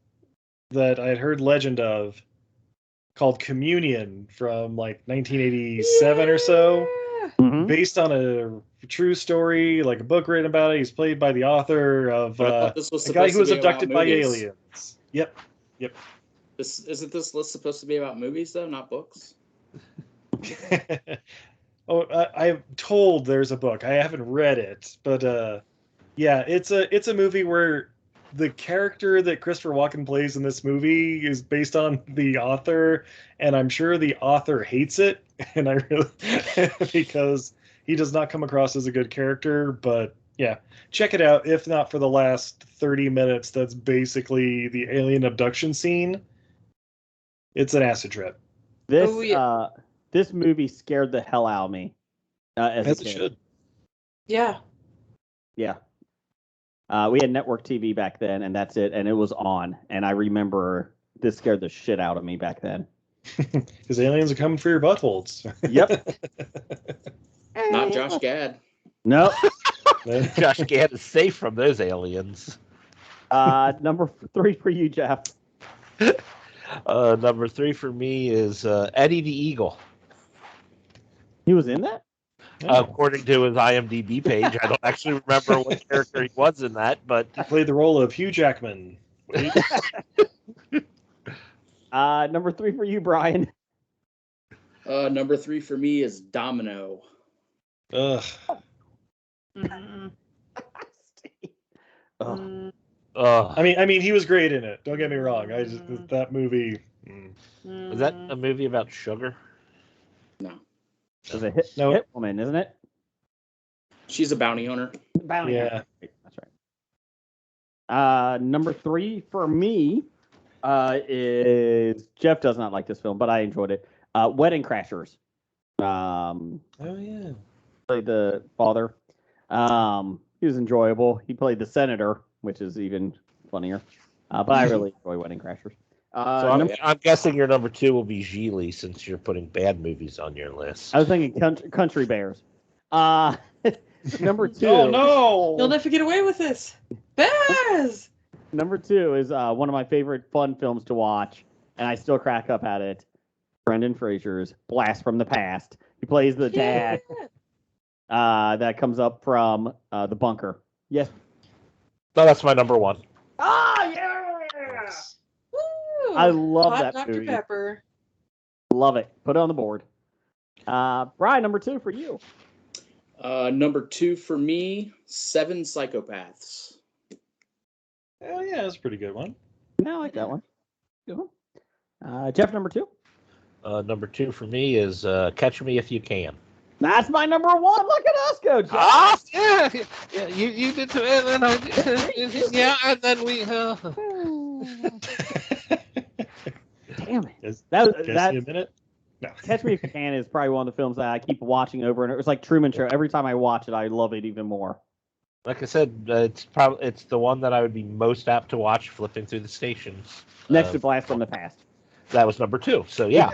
that I had heard legend of, called Communion, from like 1987 or so, based on a true story, like a book written about it. He's played by the author of a guy who was abducted by aliens. Yep.
Isn't this list supposed to be about movies though, not books?
I'm told there's a book. I haven't read it, but yeah, it's a movie where the character that Christopher Walken plays in this movie is based on the author, and I'm sure the author hates it, and I really because he does not come across as a good character. But yeah, check it out. If not for the last 30 minutes, that's basically the alien abduction scene. It's an acid trip.
This movie scared the hell out of me. As
it
a kid.
should.
Yeah.
Yeah. We had network TV back then, and that's it. And it was on. And I remember this scared the shit out of me back then.
Because aliens are coming for your buttholes.
Yep.
Not Josh Gad.
No.
Josh Gad is safe from those aliens.
Number 3 for you, Jeff.
Number 3 for me is Eddie the Eagle.
He was in that?
According to his IMDb page, I don't actually remember what character he was in that, but
he played the role of Hugh Jackman.
Number 3 for you, Brian.
Number 3 for me is Domino.
Ugh. I mean, he was great in it. Don't get me wrong. That movie.
Is that a movie about sugar?
No.
It's a hit woman, isn't it?
She's a bounty hunter.
Bounty hunter. That's right. Number 3 for me is, Jeff does not like this film, but I enjoyed it. Wedding Crashers.
Oh yeah.
Played the father. He was enjoyable. He played the senator, which is even funnier. But I really enjoy Wedding Crashers.
So I'm guessing your number 2 will be Geely, since you're putting bad movies on your list.
I was thinking Country Bears. Number 2.
Oh no!
You'll never get away with this. Bears!
Number 2 is one of my favorite fun films to watch, and I still crack up at it. Brendan Fraser's Blast from the Past. He plays the dad that comes up from the bunker. Yes.
No, that's my number 1.
Ah, yeah!
Woo!
I love
Hot
that
Dr.
movie.
Pepper.
Love it. Put it on the board. Brian, number 2 for you.
Number 2 for me, 7 Psychopaths.
Oh yeah, that's a pretty good one.
I like that one. Good one. Jeff, number 2.
Number 2 for me is Catch Me If You Can.
That's my number 1. Look at us go, Jeff.
Ah, yeah. You did too, and then I did. Yeah, and then we.
Damn it.
Guys
That
see a
that
minute? No.
Catch Me If You Can is probably one of the films that I keep watching over and over. It's like Truman Show. Every time I watch it, I love it even more.
Like I said, it's the one that I would be most apt to watch flipping through the stations.
Next to Blast from the Past.
That was number 2. So yeah.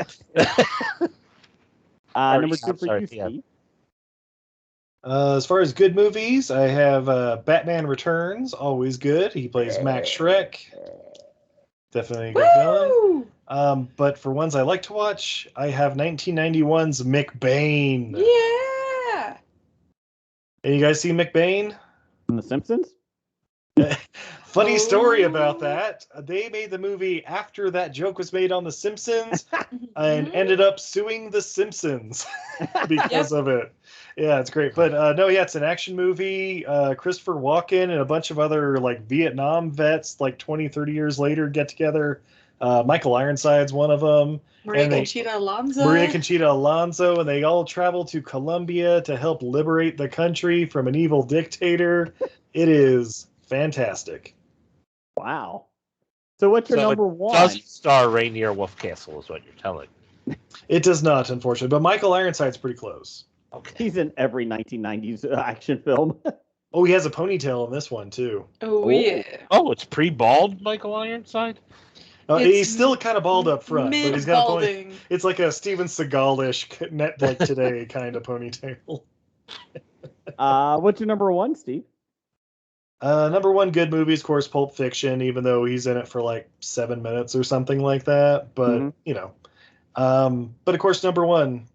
Number 2 for
sorry,
you,
yeah.
Steve.
As far as good movies, I have Batman Returns, always good. He plays Max Shrek. Definitely a good villain.
Woo!
But for ones I like to watch, I have 1991's McBain.
Yeah.
And you guys see McBain?
From The Simpsons?
Funny story about that. They made the movie after that joke was made on The Simpsons and ended up suing The Simpsons because of it. Yeah, it's great. But no, yeah, it's an action movie. Christopher Walken and a bunch of other like Vietnam vets like 20, 30 years later get together. Michael Ironside's one of them.
Maria Conchita Alonso.
Maria Conchita Alonso, and they all travel to Colombia to help liberate the country from an evil dictator. It is fantastic.
Wow. So what's your number one?
Doesn't star Rainier Wolfcastle, is what you're telling me.
It does not, unfortunately, but Michael Ironside's pretty close.
Okay.
He's in every 1990s action film.
Oh, he has a ponytail in this one too.
Oh, yeah.
Oh, it's pre-bald Michael Ironside?
He's still kind of bald up front, but he's got a pony.
Mid-balding.
It's like a Steven Seagal-ish net like today kind of ponytail.
What's your number one, Steve?
Number one good movie is, of course, Pulp Fiction, even though he's in it for like 7 minutes or something like that. But, you know. But, of course, number one,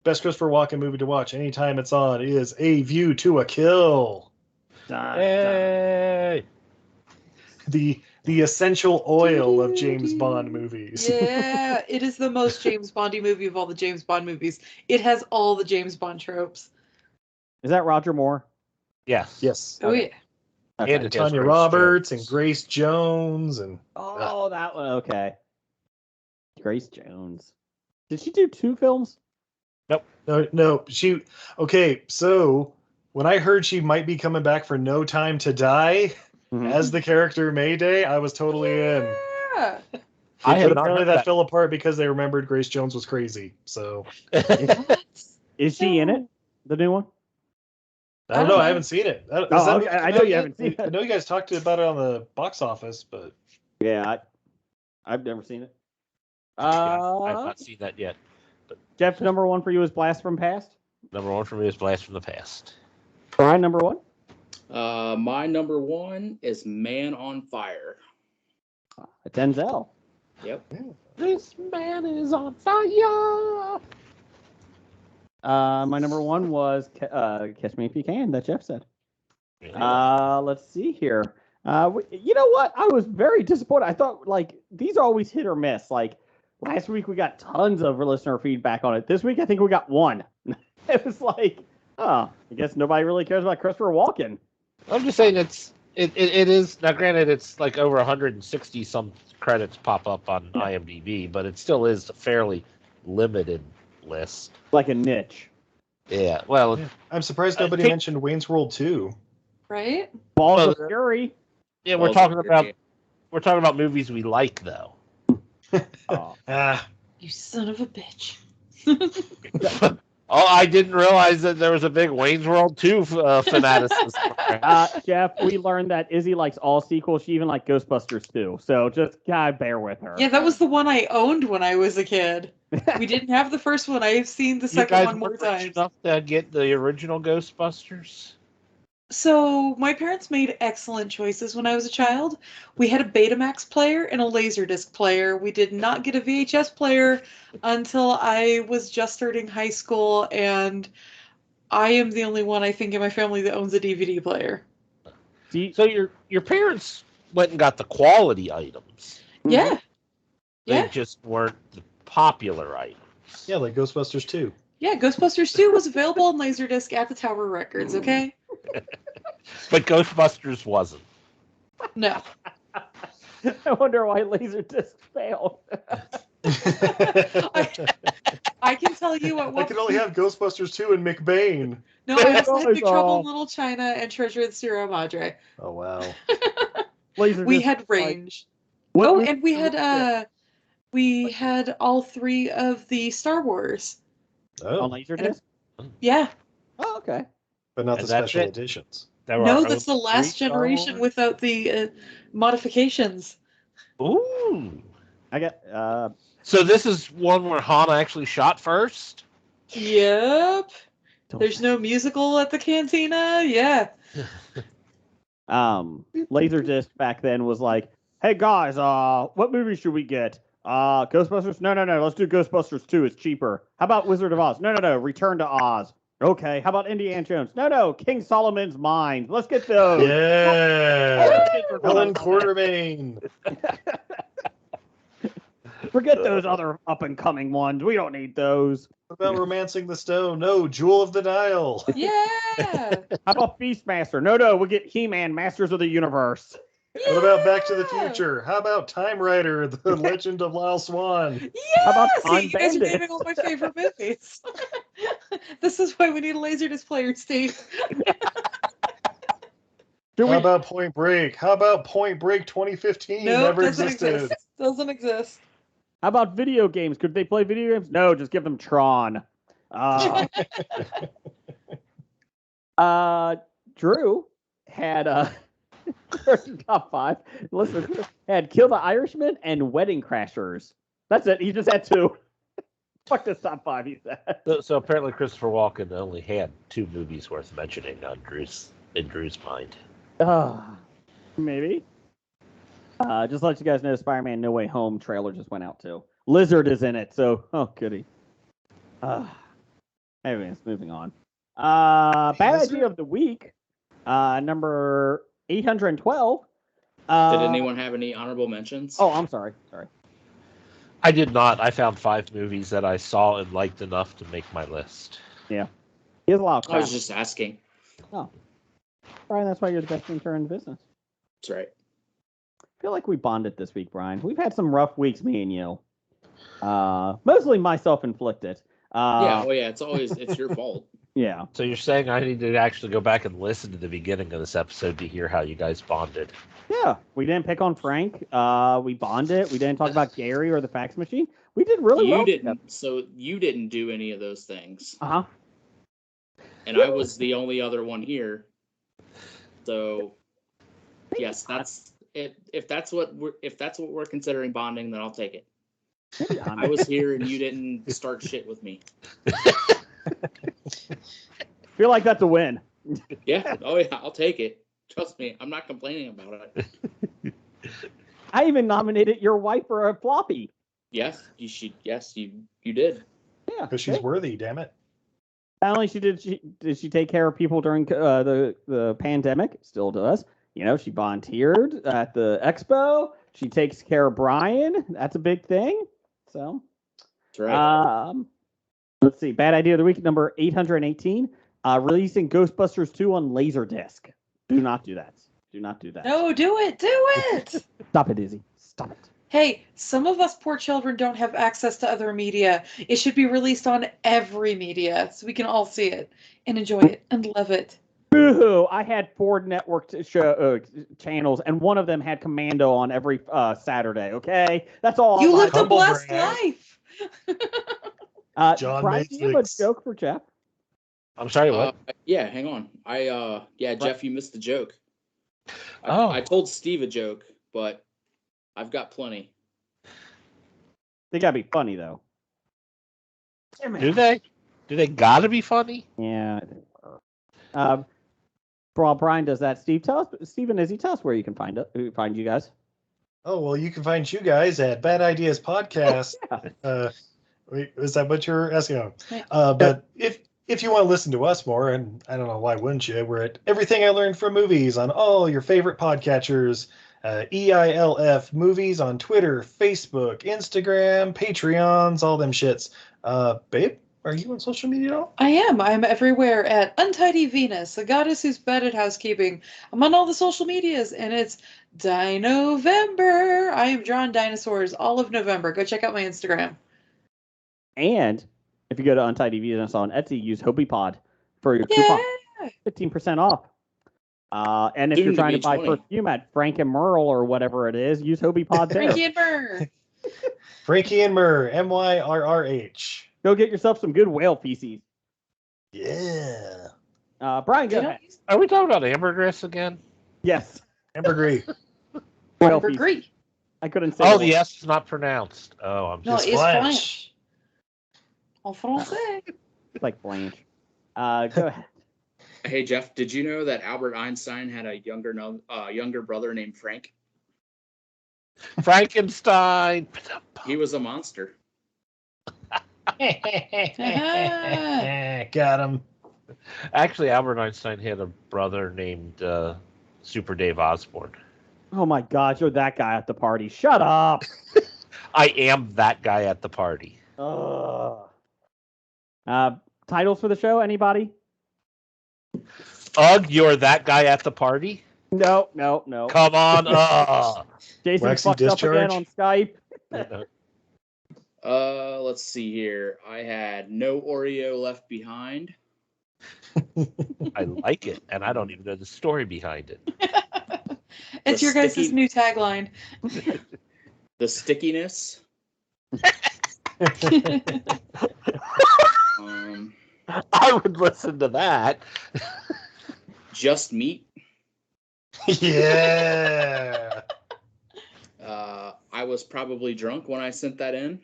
best Christopher Walken movie to watch anytime it's on is A View to a Kill.
Hey!
The essential oil of James Bond movies.
Yeah, it is the most James Bondy movie of all the James Bond movies. It has all the James Bond tropes.
Is that Roger Moore?
Yes.
Yes.
Oh, yeah.
Okay.
And it has
Tanya
Grace
Roberts
Jones.
and Grace Jones and
Oh, that one. Okay. Grace Jones. Did she do 2 films?
no, she okay, so when I heard she might be coming back for No Time to Die as the character Mayday, I was totally in.
Yeah.
I have
But
not
apparently
heard
that
that.
fell apart because they remembered Grace Jones was crazy. So
Is she in it? The new one?
I don't know. I haven't seen it. Is
Oh,
that
okay,
movie
I
come
know
out
you
yet?
haven't seen it.
I know you guys talked about it on the box office, but
Yeah, I've never seen it.
I have not seen that yet.
Jeff, number one for you is Blast from Past.
Number one for me is Blast from the Past.
Brian, number one.
My number one is Man on Fire.
Denzel.
Yep.
This man is on fire.
My number one was Catch Me If You Can, that Jeff said. Let's see here. You know what? I was very disappointed. I thought, like, these are always hit or miss. Like, last week we got tons of listener feedback on it. This week I think we got one. It was like, oh, I guess nobody really cares about Christopher Walken.
I'm just saying it is, now granted it's like over 160 some credits pop up on IMDb, but it still is a fairly limited list.
Like a niche.
Yeah, well,
I'm surprised nobody mentioned Wayne's World 2.
Right?
Balls of Fury.
yeah, we're talking about movies we like though.
Oh.
You son of a bitch.
Oh, I didn't realize that there was a big Wayne's World 2 fanaticism.
Jeff, we learned that Izzy likes all sequels. She even liked Ghostbusters too. So just gotta bear with her.
Yeah, that was the one I owned when I was a kid. We didn't have the first one. I've seen the second one more times.
Enough to get the original Ghostbusters?
So my parents made excellent choices when I was a child. We had a Betamax player and a Laserdisc player. We did not get a VHS player until I was just starting high school, and I am the only one, I think, in my family that owns a DVD player.
So your parents went and got the quality items.
Yeah.
They just weren't the popular items.
Yeah, like Ghostbusters 2.
Yeah, Ghostbusters 2 was available on Laserdisc at the Tower Records, okay?
But Ghostbusters wasn't.
No.
I wonder why Laserdisc failed.
I can tell you at
I
what
can only have Ghostbusters 2 and McBain.
No, I also had Big Trouble in Little China and Treasure of the Sierra Madre.
Oh, wow.
We had Range.
What
Oh,
was-
and we had We had all 3 of the Star Wars.
On
Oh,
Laserdisc?
Yeah.
Oh, okay.
but not
And
the
that's
special
it.
editions.
There
No,
are
that's the
only
last
3 Star
generation
Wars?
without the modifications.
Ooh.
I got
So this is one where Han actually shot first?
Yep.
don't
There's no musical at the cantina. Yeah.
Laserdisc back then was like, hey guys, what movie should we get? Ghostbusters? No, let's do Ghostbusters 2. It's cheaper. How about Wizard of Oz? No, Return to Oz. Okay, how about Indiana Jones? No, King Solomon's Mines. Let's get those.
Yeah,
Kids are gonna
Helen
love it.
Quartermain.
Forget those other up and coming ones. We don't need those.
What about Romancing the Stone? No, Jewel of the Nile.
Yeah.
How about Beastmaster? No, we'll get He-Man, Masters of the Universe.
What about Back to the Future? How about Time Rider, The Legend of Lyle Swan?
Yeah.
How about
See,
Time
you guys are
Bandit?
naming all my favorite movies. This is why we need a Laserdisc player, Steve.
How about Point Break? How about Point Break 2015?
No,
Never
doesn't
existed.
exist. Doesn't exist.
How about video games? Could they play video games? No, just give them Tron. Drew had top 5. Listen, had Kill the Irishman and Wedding Crashers. That's it. He just had 2. Fuck this top 5. He said.
So apparently Christopher Walken only had 2 movies worth mentioning in Drew's mind.
Maybe. Just to let you guys know, Spider-Man No Way Home trailer just went out too. Lizard is in it, so goody. Anyways, moving on. Bad idea of the week, number 812.
Did anyone have any honorable mentions?
Oh, I'm sorry.
I did not. I found 5 movies that I saw and liked enough to make my list.
Yeah. He has a lot of
I
crap.
was just asking.
Oh. Brian, that's why you're the best intern in business.
That's right.
I feel like we bonded this week, Brian. We've had some rough weeks, me and you. Mostly myself inflicted.
It's your fault.
Yeah.
So you're saying I need to actually go back and listen to the beginning of this episode to hear how you guys bonded.
Yeah. We didn't pick on Frank. We bonded. We didn't talk about Gary or the fax machine. We did really well.
So you didn't do any of those things.
Uh-huh.
And I was the only other one here. So yes, that's it. If that's what we're considering bonding, then I'll take it. I was here and you didn't start shit with me.
Feel like that's a win.
Yeah. Oh yeah, I'll take it. Trust me, I'm not complaining about it.
I even nominated your wife for a floppy.
Yes, you did.
Yeah.
Because she's worthy, damn it.
Not only did she take care of people during the pandemic, still does. You know, she volunteered at the expo. She takes care of Brian. That's a big thing. So,
That's right.
Let's see. Bad idea of the week, number 818. Releasing Ghostbusters 2 on Laserdisc. Do not do that. Do not do that.
No, do it.
Stop it, Izzy. Stop it.
Hey, some of us poor children don't have access to other media. It should be released on every media so we can all see it and enjoy it and love it.
Boo-hoo. I had 4 network channels, and one of them had Commando on every Saturday, okay? That's all.
You lived a
Humble
blessed
brag.
life.
John
Brian, do you have a
Matrix.
joke for Jeff?
I'm sorry, what?
Yeah, hang on. Jeff, you missed the joke.
Oh.
I told Steve a joke, but I've got plenty.
They gotta be funny, though.
Do they? Do they gotta be funny?
Yeah. While Brian does that, Steve and Izzy, tell us where you can find you guys.
Oh, well, you can find you guys at Bad Ideas Podcast. Wait, is that what you're asking? But if you want to listen to us more, and I don't know, why wouldn't you? We're at Everything I Learned from Movies on all your favorite podcatchers. EILF Movies on Twitter, Facebook, Instagram, Patreons, all them shits. Babe, are you on social media at all?
I am. I'm everywhere at Untidy Venus, a goddess who's bad at housekeeping. I'm on all the social medias, and it's Dinovember. I am drawing dinosaurs all of November. Go check out my Instagram.
And if you go to Untidy Venus on Etsy, use HobiePod for your coupon. 15% off. And if
Soon
you're
to
trying
be
to buy
20.
perfume at Frank and Merle or whatever it is, use HobiePod there.
Frankie and Myrrh.
Frankie and Myrrh, Myrrh.
Go get yourself some good whale feces.
Yeah.
Brian, go
They don't
ahead.
use
Are we talking about ambergris again?
Yes.
Ambergris.
Whale
ambergris.
feces. I couldn't say.
Oh,
the
the
word.
S is not pronounced. Oh, I'm
No,
just
it's
Blanche.
Blanche. En français.
It's like Blanche. Go ahead.
Hey Jeff, did you know that Albert Einstein had a younger brother named Frank?
Frankenstein.
He was a monster.
Got him.
Actually, Albert Einstein had a brother named Super Dave Osborne.
Oh my God, you're that guy at the party. Shut up.
I am that guy at the party.
Titles for the show? Anybody?
Ugh, you're that guy at the party?
No.
Come on.
Jason
Waxy
fucked up again
discharge?
on Skype.
Let's see here. I had No Oreo Left Behind.
I like it, and I don't even know the story behind it.
It's
The
your guys'
sticky-
new tagline.
The Stickiness.
I would listen to that.
Just Meat.
Yeah.
I was probably drunk when I sent that in.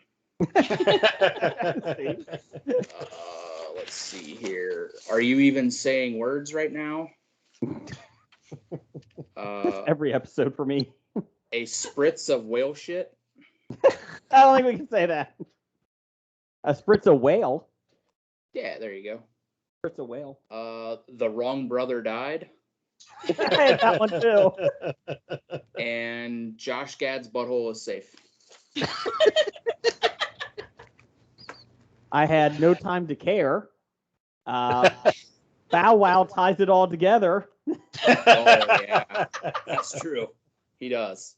Let's see here. Are you even saying words right now?
Every episode for me.
A spritz of whale shit.
I don't think we can say that. A spritz a whale.
Yeah, there you go.
Spritz a whale.
The Wrong Brother Died.
I had that one too.
And Josh Gad's butthole is safe.
I had No Time to Care. Bow Wow ties it all together.
Oh, yeah. That's true. He does.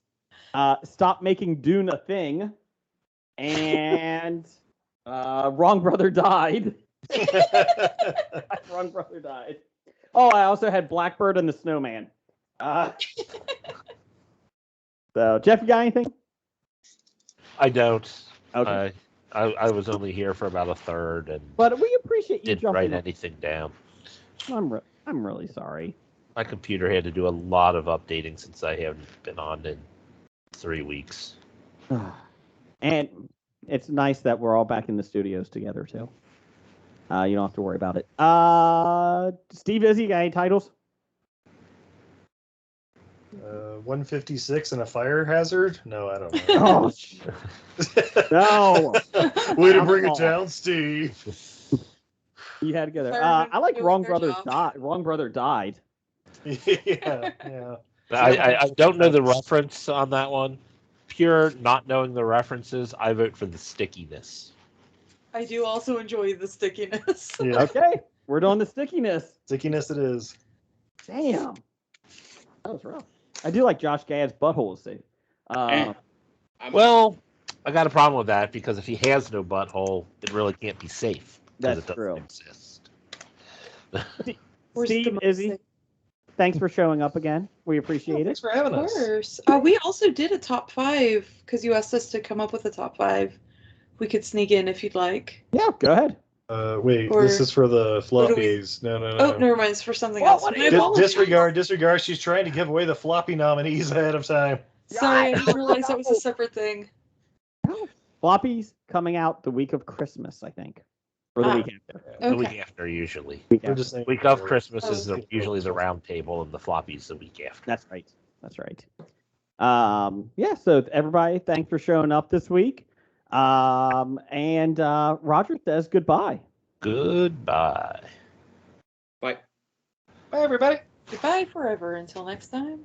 Stop Making Dune a Thing. And Wrong Brother Died. Wrong Brother Died. Oh, I also had Blackbird and the Snowman. So, Jeff, you got anything?
I don't.
Okay.
I was only here for about a third and
But we appreciate you
didn't write
jumping.
anything down.
I'm really sorry.
My computer had to do a lot of updating since I haven't been on in 3 weeks.
And it's nice that we're all back in the studios together too. You don't have to worry about it. Steve Izzy, got any titles?
156 and a fire hazard? No, I don't know.
No.
Way to bring it down, Steve.
You had to go there.
Firemen
I like
doing
Wrong
their
Brother
job.
Died. Wrong Brother Died.
Yeah.
I don't know the reference on that one. Pure not knowing the references, I vote for the Stickiness.
I do also enjoy the stickiness.
Yeah.
Okay, we're doing the Stickiness.
Stickiness it is.
Damn, that was rough. I do like Josh Gad's butthole is safe.
Well, I got a problem with that because if he has no butthole, it really can't be safe.
That's
it doesn't
true.
exist.
Where's
Steve
the
Izzy,
most-
thanks for showing up again. We appreciate
Thanks
it.
for having
Of
us.
course. We also did a top 5 because you asked us to come up with a top 5. We could sneak in if you'd like.
Yeah, go ahead.
Wait,
Or-
this is for the
What do we-
floppies. No.
Oh, never mind. It's for something
Well,
else.
what do
My
you-
apologies.
Disregard. She's trying to give away the floppy nominees ahead of time.
Sorry, I didn't realize that was a separate thing.
Floppies coming out the week of Christmas, I think, or the
Ah.
week after.
The week
Okay.
after, usually.
Week
We're
after.
just saying
Week of Christmas
Oh,
is
okay.
usually the round table, and the floppies the week after.
That's right. That's right. Yeah, so everybody, thanks for showing up this week. And Roger says goodbye.
Goodbye.
Bye.
Bye, everybody.
Goodbye forever. Until next time.